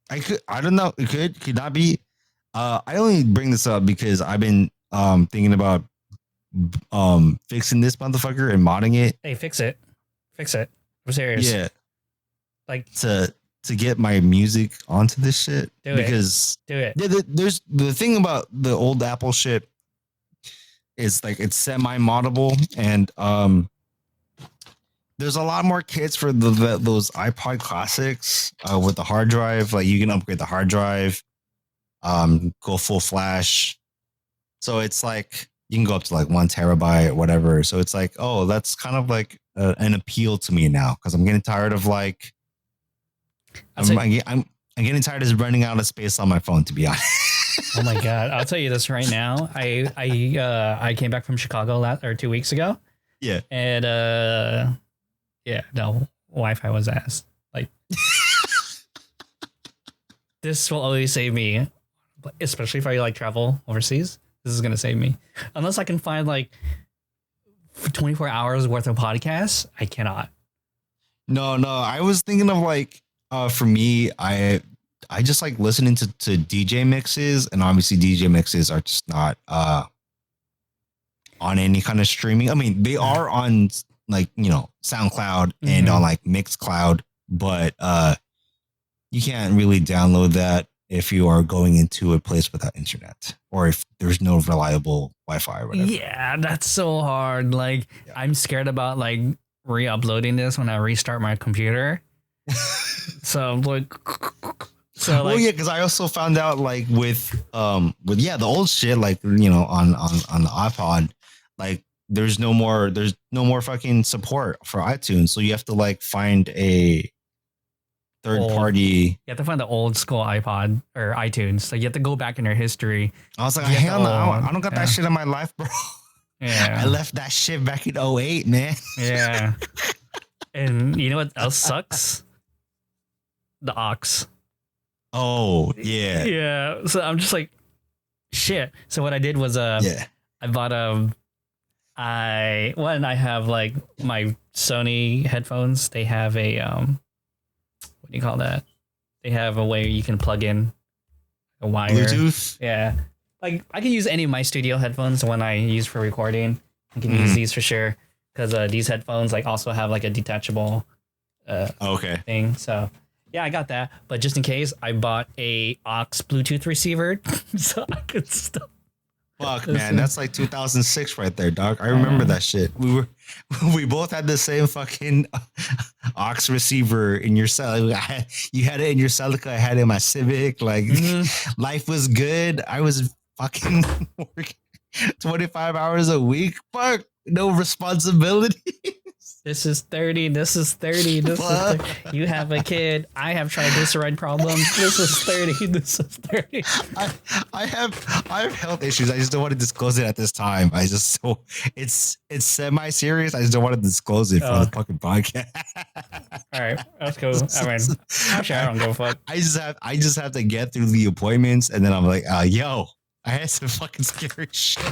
I don't know. It could not be. I only bring this up because I've been thinking about fixing this motherfucker and modding it. Hey, fix it. I'm serious. Yeah. Like to get my music onto this shit. Do it. Yeah, there's the thing about the old Apple shit is like it's semi-moddable and there's a lot more kits for those iPod Classics with the hard drive. Like you can upgrade the hard drive, go full flash. So it's like you can go up to like 1 terabyte or whatever. So it's like, oh, that's kind of like an appeal to me now because I'm getting tired of like I'm getting tired of running out of space on my phone, to be honest. Oh my god! I'll tell you this right now. I came back from Chicago 2 weeks ago. Yeah, and yeah, no, Wi-Fi was ass. Like, this will always save me, especially if I like travel overseas. This is gonna save me, unless I can find like 24 hours worth of podcasts. I cannot. No. I was thinking of like, for me, I just like listening to DJ mixes, and obviously DJ mixes are just not on any kind of streaming. I mean, they are on like, you know, SoundCloud and on like Mixcloud, but you can't really download that if you are going into a place without internet or if there's no reliable Wi-Fi or whatever. Yeah, that's so hard. Like, I'm scared about like re-uploading this when I restart my computer. So like, well, yeah, because I also found out like with the old shit, like, you know, on the iPod, like there's no more fucking support for iTunes, so you have to like find a third party. You have to find the old school iPod or iTunes. So you have to go back in your history. I was like, hell no, I don't got that shit in my life, bro. Yeah, I left that shit back in 2008, man. Yeah. And you know what else sucks? The aux. Oh, yeah. Yeah. So I'm just like, shit. So what I did was I bought I have like my Sony headphones. They have a what do you call that? They have a way you can plug in a wire. Bluetooth? Yeah. Like I can use any of my studio headphones when I use for recording. I can use these for sure. Because these headphones like also have like a detachable thing. So yeah, I got that. But just in case, I bought a aux Bluetooth receiver so I could still Fuck, man, that's like 2006 right there, dog. I remember that shit. We both had the same fucking aux receiver in your cell. You had it in your Celica. I had it in my Civic. Like, life was good. I was fucking working 25 hours a week. Fuck, no responsibility. This is 30. This is 30. This is 30. You have a kid. I have triglyceride problems. This is 30. This is 30. I have health issues. I just don't want to disclose it at this time. It's semi serious. I just don't want to disclose it for the fucking podcast. All right, that's cool. I mean, actually, I don't give a fuck. I just have to get through the appointments, and then I'm like, yo, I had some fucking scary shit.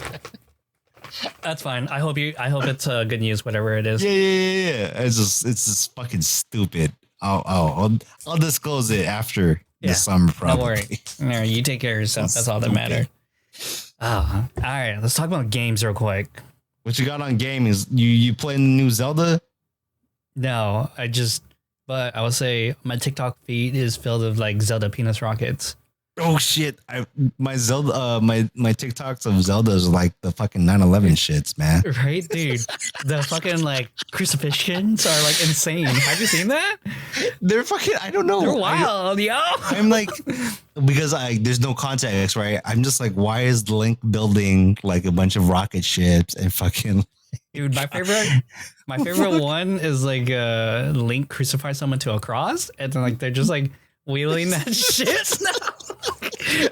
That's fine. I hope it's good news, whatever it is. Yeah. It's just fucking stupid. I'll disclose it after the summer, probably. Don't worry. No, you take care of yourself. That's all that matters. Oh, all right. Let's talk about games real quick. What you got on gaming? You playing the new Zelda? No, but I will say my TikTok feed is filled with like Zelda penis rockets. Oh shit! My Zelda, my TikToks of Zeldas are like the fucking 9/11 shits, man. Right, dude. The fucking like crucifixions are like insane. Have you seen that? They're fucking. I don't know. They're wild, yo. I'm like, because there's no context, right? I'm just like, why is Link building like a bunch of rocket ships and fucking? Dude, my favorite one is like Link crucifies someone to a cross, and then like they're just like wheeling that shit.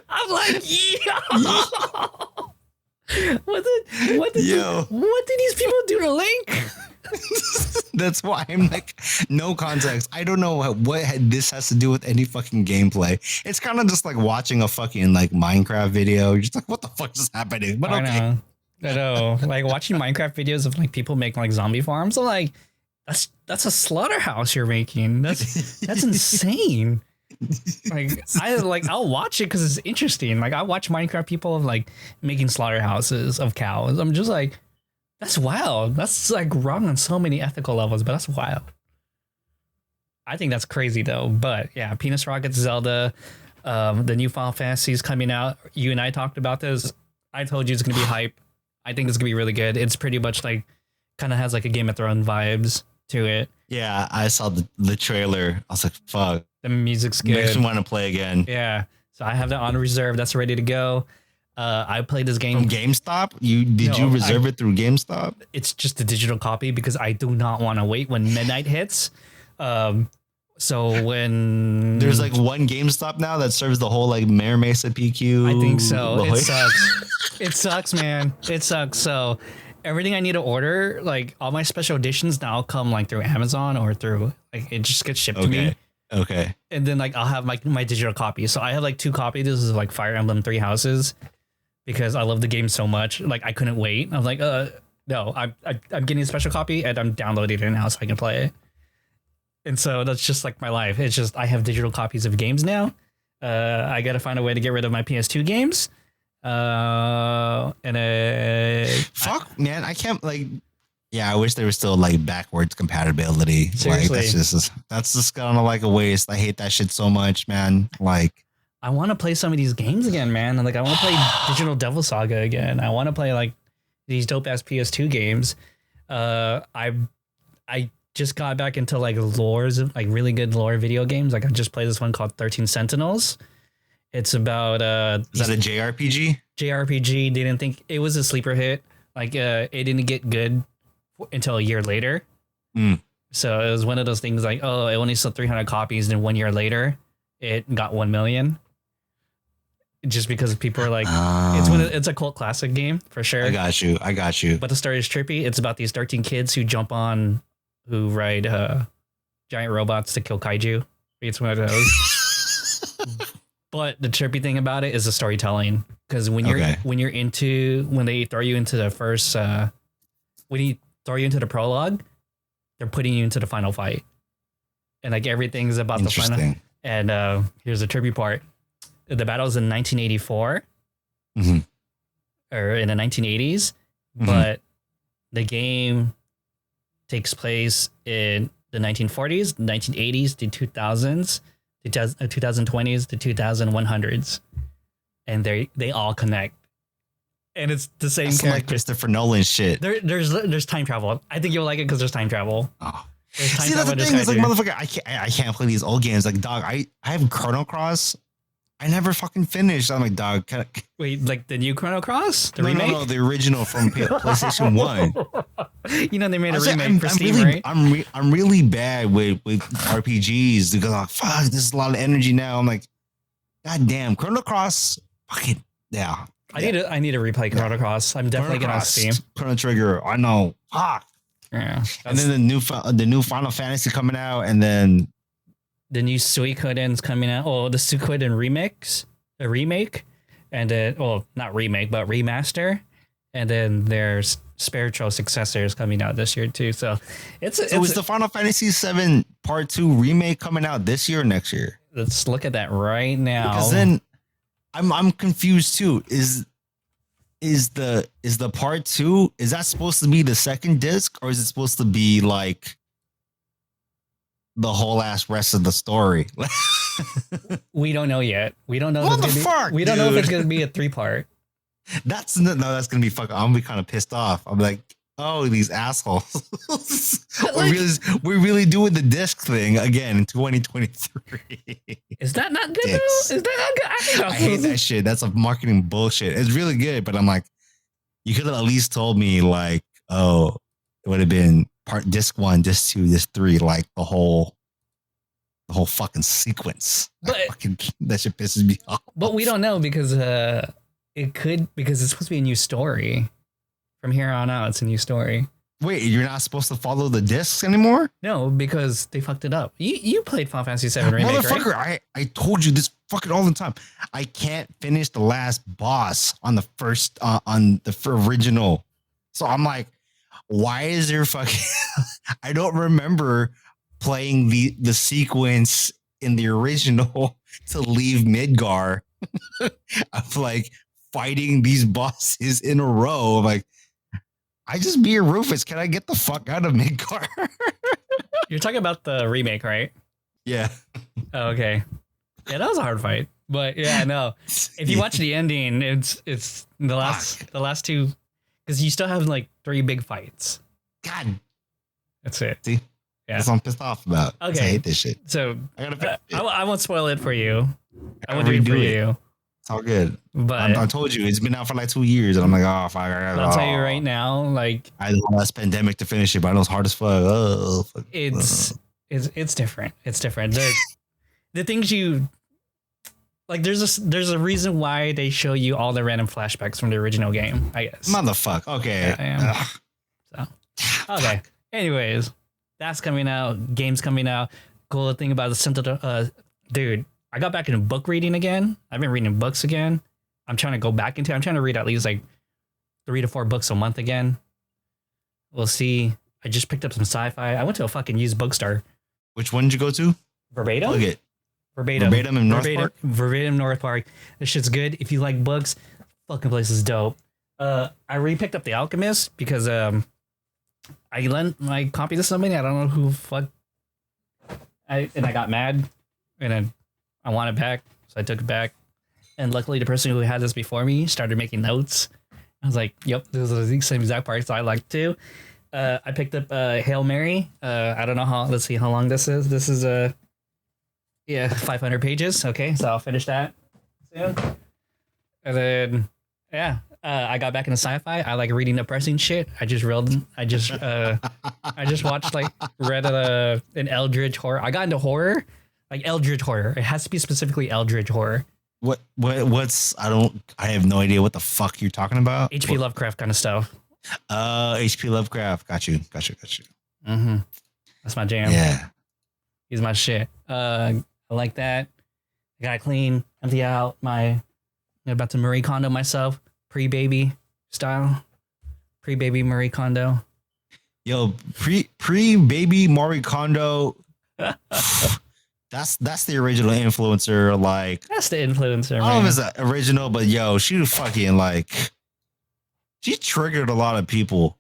I'm like, yo. What did these people do to Link? That's why I'm like, no context. I don't know what this has to do with any fucking gameplay. It's kind of just like watching a fucking like Minecraft video. You're just like, what the fuck is happening? But okay. I know. Like watching Minecraft videos of like people making like zombie farms. I'm like, that's a slaughterhouse you're making. That's insane. I'll watch it because it's interesting. Like I watch Minecraft people of like making slaughterhouses of cows. I'm just like, that's wild. That's like wrong on so many ethical levels, but that's wild. I think that's crazy though. But yeah, Penis Rockets, Zelda, the new Final Fantasy is coming out. You and I talked about this. I told you it's gonna be hype. I think it's gonna be really good. It's pretty much like kind of has like a Game of Thrones vibes to it. Yeah, I saw the trailer. I was like, fuck. The music's good. Makes me want to play again. Yeah. So I have that on reserve. That's ready to go. I played this game from GameStop. Did you reserve it through GameStop? It's just a digital copy because I do not want to wait when midnight hits. So when there's like one GameStop now that serves the whole like Mayor Mesa PQ. I think so. It sucks. It sucks, man. It sucks. So everything I need to order, like all my special editions now come like through Amazon or through like it just gets shipped to me. Okay. And then like I'll have like my digital copy. So I have like 2 copies. This is like Fire Emblem 3 Houses because I love the game so much. Like I couldn't wait. I'm like, no, I'm getting a special copy and I'm downloading it now so I can play it. And so that's just like my life. It's just I have digital copies of games now. I got to find a way to get rid of my PS2 games. Man, I can't like. Yeah, I wish there was still like backwards compatibility. Seriously. Like that's just kind of like a waste. I hate that shit so much, man. Like I want to play some of these games again, man. And like I want to play Digital Devil Saga again. I want to play like these dope ass PS2 games. I just got back into like lores, like really good lore video games. Like I just played this one called 13 Sentinels. It's about is that a JRPG? JRPG. Didn't think it was a sleeper hit. Like it didn't get good until a year later. So it was one of those things like, oh, it only sold 300 copies, and 1 year later it got 1 million. Just because people are like, it's a cult classic game for sure. I got you. But the story is trippy. It's about these 13 kids who ride giant robots to kill kaiju. It's one of those. But the trippy thing about it is the storytelling. Because when they throw you into the first, when you throw you into the prologue, they're putting you into the final fight. And like everything's about the final. And here's the trippy part. The battle's in 1984 or in the 1980s, but the game takes place in the 1940s, 1980s, the 2000s, 2020s, the 2100s, and they all connect. and it's the same That's like character. Christopher Nolan shit. There's time travel. I think you'll like it because there's time travel. Oh. There's time See, that's the travel thing. It's like, in motherfucker, I can't play these old games. Like, dog, I have Chrono Cross. I never fucking finished. I'm like, dog, Wait, like the new Chrono Cross? The no, remake? no, the original from PlayStation 1. You know, they made a Honestly, remake for Steam, really, right? I'm really bad with RPGs because I'm like, fuck, this is a lot of energy now. I'm like, god damn, Chrono Cross, fucking yeah. I need to replay Chrono Cross. I'm definitely getting on Steam. Chrono Trigger, I know. Fuck. Yeah. And then the new Final Fantasy coming out, and then the new Suikoden's coming out. Oh, the Suikoden remake, and then not remake but remaster, and then there's spiritual successors coming out this year too. So is the Final Fantasy VII Part 2 remake coming out this year or next year? Let's look at that right now. Because then I'm confused too. Is the Part 2, is that supposed to be the second disc, or is it supposed to be like the whole ass rest of the story? We don't know yet. We don't know. What the fuck? We don't know if it's gonna be a 3-part. That's gonna be fucking. I'm gonna be kind of pissed off. I'm like, oh, these assholes. we're really doing the disc thing again in 2023. Is that not good though? Is that not good? I hate that shit. That's a marketing bullshit. It's really good, but I'm like, you could have at least told me like, oh, it would have been disc 1, disc 2, disc 3, like the whole fucking sequence. But that shit pisses me off. But we don't know because because it's supposed to be a new story. From here on out, it's a new story. Wait, you're not supposed to follow the discs anymore? No, because they fucked it up. You played Final Fantasy VII Remake, motherfucker, right? I told you this fucking all the time. I can't finish the last boss on the first on the original. So I'm like, why is there fucking I don't remember playing the sequence in the original to leave Midgar of like fighting these bosses in a row. I'm like, I just beat Rufus. Can I get the fuck out of Midgar? You're talking about the remake, right? Yeah. Oh, okay. Yeah, that was a hard fight. But yeah, no. If you watch the ending, it's the last two, because you still have like 3 big fights. God. That's it. See? Yeah. That's what I'm pissed off about. Okay. I hate this shit. So I won't spoil it for you. I won't do do it for you. It's all good. But I told you, it's been out for like 2 years, and I'm like, oh, fuck. I'll tell you right now, like, I had the last pandemic to finish it, but I know it's hard as fuck. Oh, fuck. It's different. It's different. The things you like, there's a reason why they show you all the random flashbacks from the original game, I guess. Motherfucker. Okay. Yeah, so okay. Anyways, that's coming out. Games coming out. Cool thing about the dude, I got back into book reading again. I've been reading books again. I'm trying to read at least like 3 to 4 books a month again. We'll see. I just picked up some sci-fi. I went to a fucking used bookstore. Which one did you go to? Verbatim? Plug it. Verbatim in North Park? Verbatim North Park. This shit's good. If you like books, fucking place is dope. I re-picked up The Alchemist because I lent my copy to somebody. I don't know who fuck. I got mad and I want it back, so I took it back. And luckily, the person who had this before me started making notes. I was like, "Yep, those are the same exact parts I like too." I picked up Hail Mary. I don't know how. Let's see how long this is. This is 500 pages. Okay, so I'll finish that soon. And then I got back into sci-fi. I like reading depressing shit. I just watched read an Eldritch horror. I got into horror, like Eldritch horror. It has to be specifically Eldritch horror. What's I have no idea what the fuck you're talking about. H.P. Lovecraft kind of stuff. H.P. Lovecraft. Got you. Mm-hmm. That's my jam. Yeah. He's my shit. I like that. I gotta clean, empty out I'm about to Marie Kondo myself, pre-baby style, pre-baby Marie Kondo. Yo, pre-baby Marie Kondo. That's the original influencer. Like, that's the influencer. I don't know if it's the original, but yo, she was fucking like, she triggered a lot of people.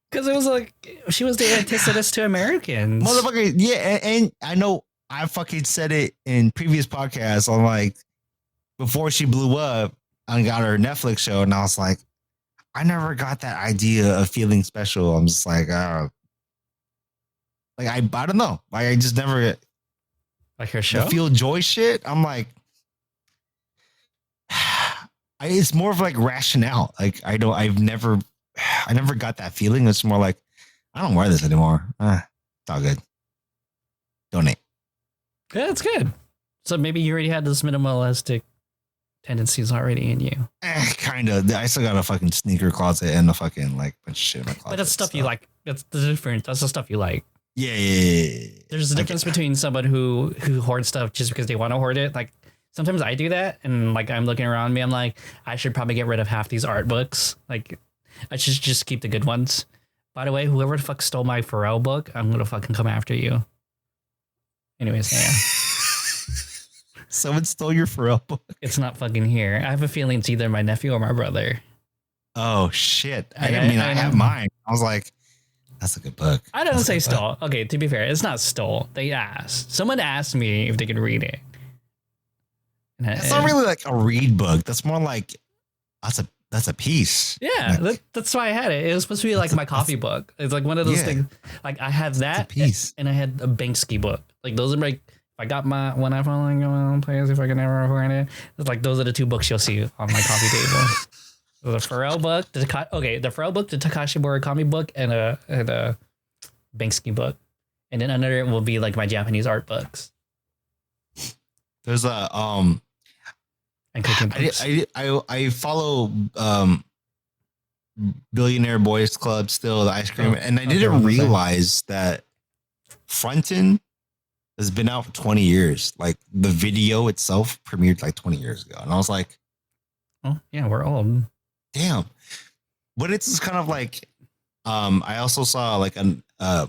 Because it was like, she was the antithesis to Americans. Motherfucker, yeah, and I know I fucking said it in previous podcasts on like, before she blew up, I got her Netflix show, and I was like, I never got that idea of feeling special. I'm just like, like I don't know. Like I just never Like her the show? feel joy shit. I'm like, it's more of like rationale. Like I never got that feeling. It's more like I don't wear this anymore. It's all good. Donate. Yeah, it's good. So maybe you already had those minimalistic tendencies already in you. Kind of. I still got a fucking sneaker closet and a fucking like bunch of shit in my closet. But that's stuff you like. That's the difference. That's the stuff you like. Yeah. There's a difference between someone who hoards stuff just because they want to hoard it. Like sometimes I do that, and like I'm looking around me, I'm like, I should probably get rid of half these art books. Like I should just keep the good ones. By the way, whoever the fuck stole my Pharrell book, I'm gonna fucking come after you. Anyways, yeah. Someone stole your Pharrell book. It's not fucking here. I have a feeling it's either my nephew or my brother. Oh shit! I I have mine. I was like, that's a good book. I don't say stole. Okay, to be fair, it's not stole. They asked. Someone asked me if they could read it. It's not really like a read book. That's more like that's a piece. Yeah, like, that's why I had it. It was supposed to be like my coffee book. It's like one of those things. Like I had that piece. And I had a Banksy book. Like those are like I got my when I finally go on place if I can ever afford it. It's like those are the two books you'll see on my coffee table. The Pharrell book, the Pharrell book, the Takashi Murakami book, and a Banksy book, and then under it will be like my Japanese art books. There's a And cooking books. I follow Billionaire Boys Club still, the ice cream, and I didn't realize that Frontin has been out for 20 years. Like the video itself premiered like 20 years ago, and I was like, oh yeah, we're old. Damn. But it's just kind of like I also saw like a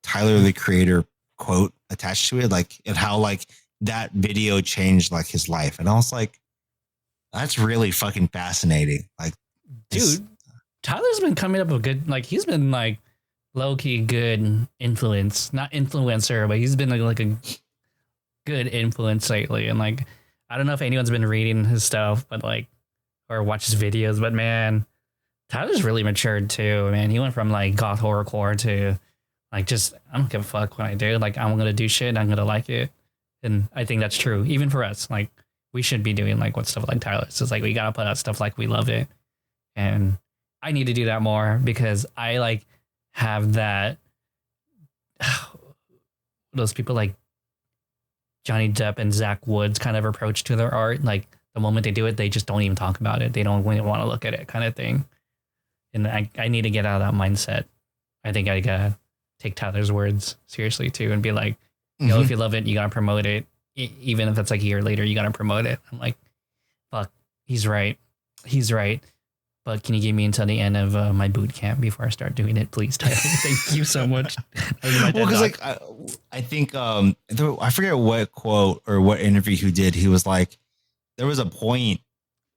Tyler the Creator quote attached to it, like and how like that video changed like his life. And I was like, that's really fucking fascinating. Like dude, Tyler's been coming up with good, like he's been like low-key good influence, not influencer, but he's been like a good influence lately. And like I don't know if anyone's been reading his stuff, but like or watch his videos, but man, Tyler's really matured too. Man, he went from like goth horrorcore to like just I don't give a fuck what I do. Like I'm gonna do shit and I'm gonna like it. And I think that's true, even for us. Like we should be doing like what stuff like Tyler. So it's like we gotta put out stuff like we love it. And I need to do that more because I like have that those people like Johnny Depp and Zach Woods kind of approach to their art. Like the moment they do it, they just don't even talk about it. They don't even want to look at it kind of thing. And I need to get out of that mindset. I think I gotta take Tyler's words seriously too and be like, you know, if you love it, you gotta promote it. Even if it's like a year later, you gotta promote it. I'm like, fuck, he's right. He's right. But can you give me until the end of my boot camp before I start doing it, please, Tyler? Thank you so much. Well, because like I think I forget what quote or what interview he did. He was like, there was a point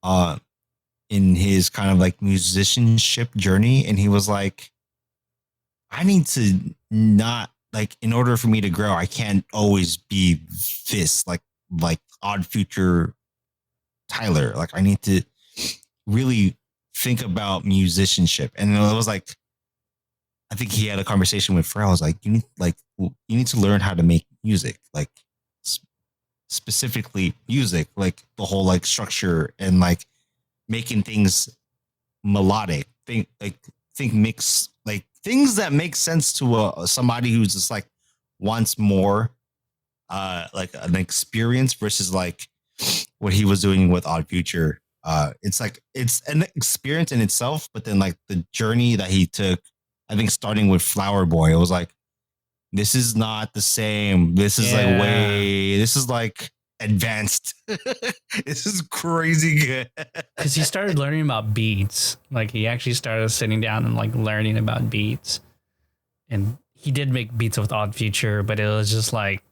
in his kind of like musicianship journey, and he was like, I need to not like in order for me to grow, I can't always be this like Odd Future Tyler. Like I need to really think about musicianship. And it was like, I think he had a conversation with Pharrell. I was like, you need to learn how to make music, like specifically music, like the whole like structure and like making things melodic. Think mix like things that make sense to somebody who's just like wants more like an experience versus like what he was doing with Odd Future. It's like it's an experience in itself, but then like the journey that he took, I think starting with Flower Boy, it was like, this is not the same. This is this is like advanced. This is crazy good. Because he started learning about beats. Like he actually started sitting down and like learning about beats. And he did make beats with Odd Future, but it was just like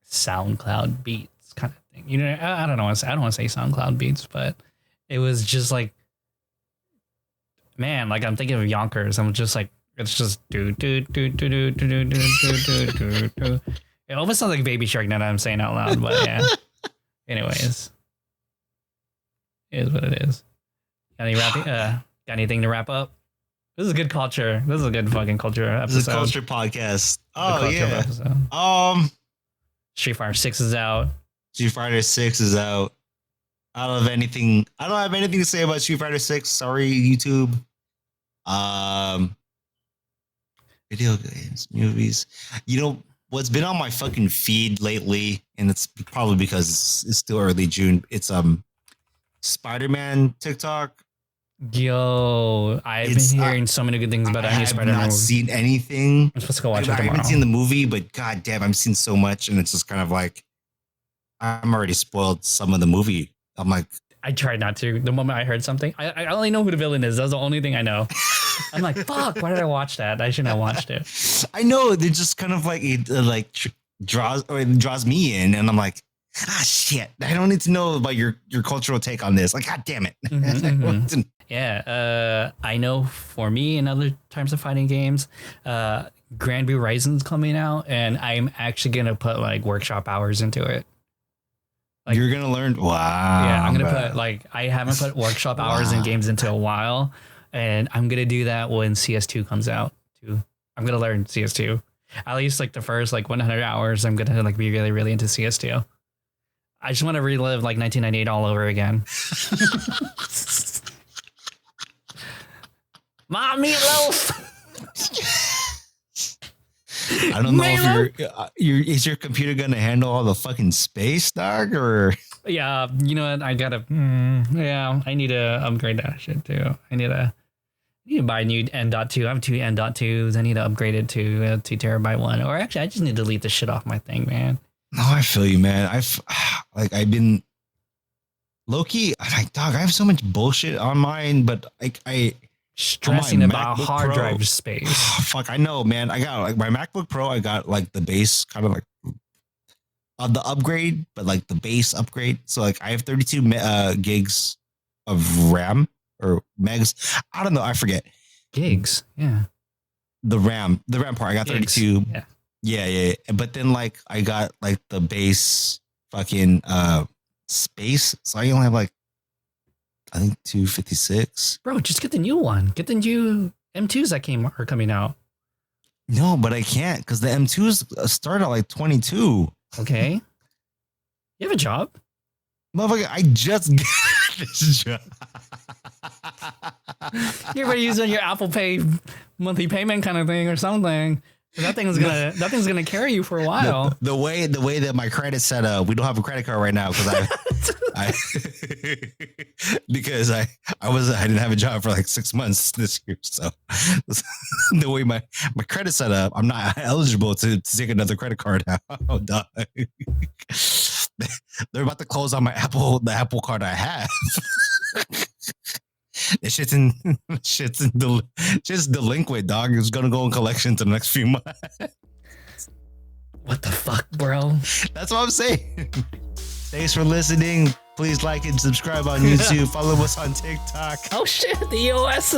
SoundCloud beats kind of thing. You know, I don't know. I don't want to say SoundCloud beats, but it was just like, man, like I'm thinking of Yonkers. I'm just like, it's just do do do do do do do do do do. It almost sounds like Baby Shark now that I'm saying out loud, but yeah. Anyways. It is what it is. Got anything to wrap up? This is good culture. This is a good fucking culture episode. This is a culture podcast. Oh yeah. Episode. Street Fighter 6 is out. Street Fighter 6 is out. I don't have anything to say about Street Fighter 6. Sorry, YouTube. Video games, movies. You know what's been on my fucking feed lately, and it's probably because it's still early June. It's Spider-Man TikTok. Yo, I've been hearing so many good things about that new Spider-Man. I have not seen anything. I'm supposed to go watch it tomorrow. I haven't seen the movie, but god damn, I've seen so much, and it's just kind of like I'm already spoiled some of the movie. I'm like, I tried not to. The moment I heard something, I only know who the villain is. That's the only thing I know. I'm like, fuck, why did I watch that? I shouldn't have watched it. I know, they're just kind of like it draws me in, and I'm like, shit, I don't need to know about your cultural take on this. Like, god damn it. Mm-hmm. Yeah, I know for me and other types of fighting games, Grand Blue Horizon's coming out, and I'm actually gonna put like workshop hours into it. Like, you're gonna learn. Wow. Yeah, I'm gonna put I haven't put workshop hours in games into a while, and I'm gonna do that when CS2 comes out too. I'm gonna learn CS2. At least like the first 100 hours, I'm gonna be really, really into CS2. I just want to relive 1998 all over again. My meatloaf. I don't know if is your computer gonna handle all the fucking space, dog, or yeah, you know what? I gotta I need to upgrade that shit too. I need to buy a new N.2. I have two N.2s. I need to upgrade it to a 2 terabyte one, or actually, I just need to delete the shit off my thing, man. No, I feel you, man. I've been low-key, dog, I have so much bullshit on mine, but I stressing about MacBook hard drive space. Fuck, I know, man. I got my MacBook Pro. I got the base kind of the upgrade, but the base upgrade. So I have 32 gigs of RAM or megs. I don't know. I forget. Gigs. Yeah. The RAM part. I got gigs. 32. Yeah. But then I got the base fucking space. So I only have I think 256. Bro, just get the new one. Get the new M2s that are coming out. No, but I can't because the M2s start at 22. Okay. You have a job? Motherfucker, I just got this job. You're ready using your Apple Pay monthly payment kind of thing or something. That thing's gonna carry you for a while. The way that my credit's set up, we don't have a credit card right now because I didn't have a job for 6 months this year. So the way my credit's set up, I'm not eligible to take another credit card out. Oh, dog. They're about to close on the Apple card I have. This shit's delinquent, dog. It's gonna go in collection to the next few months. What the fuck, bro? That's what I'm saying. Thanks for listening. Please like and subscribe on YouTube. Follow us on TikTok. Oh shit, the EOS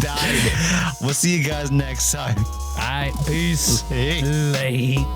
died. We'll see you guys next time. All right, peace. Hey. Late.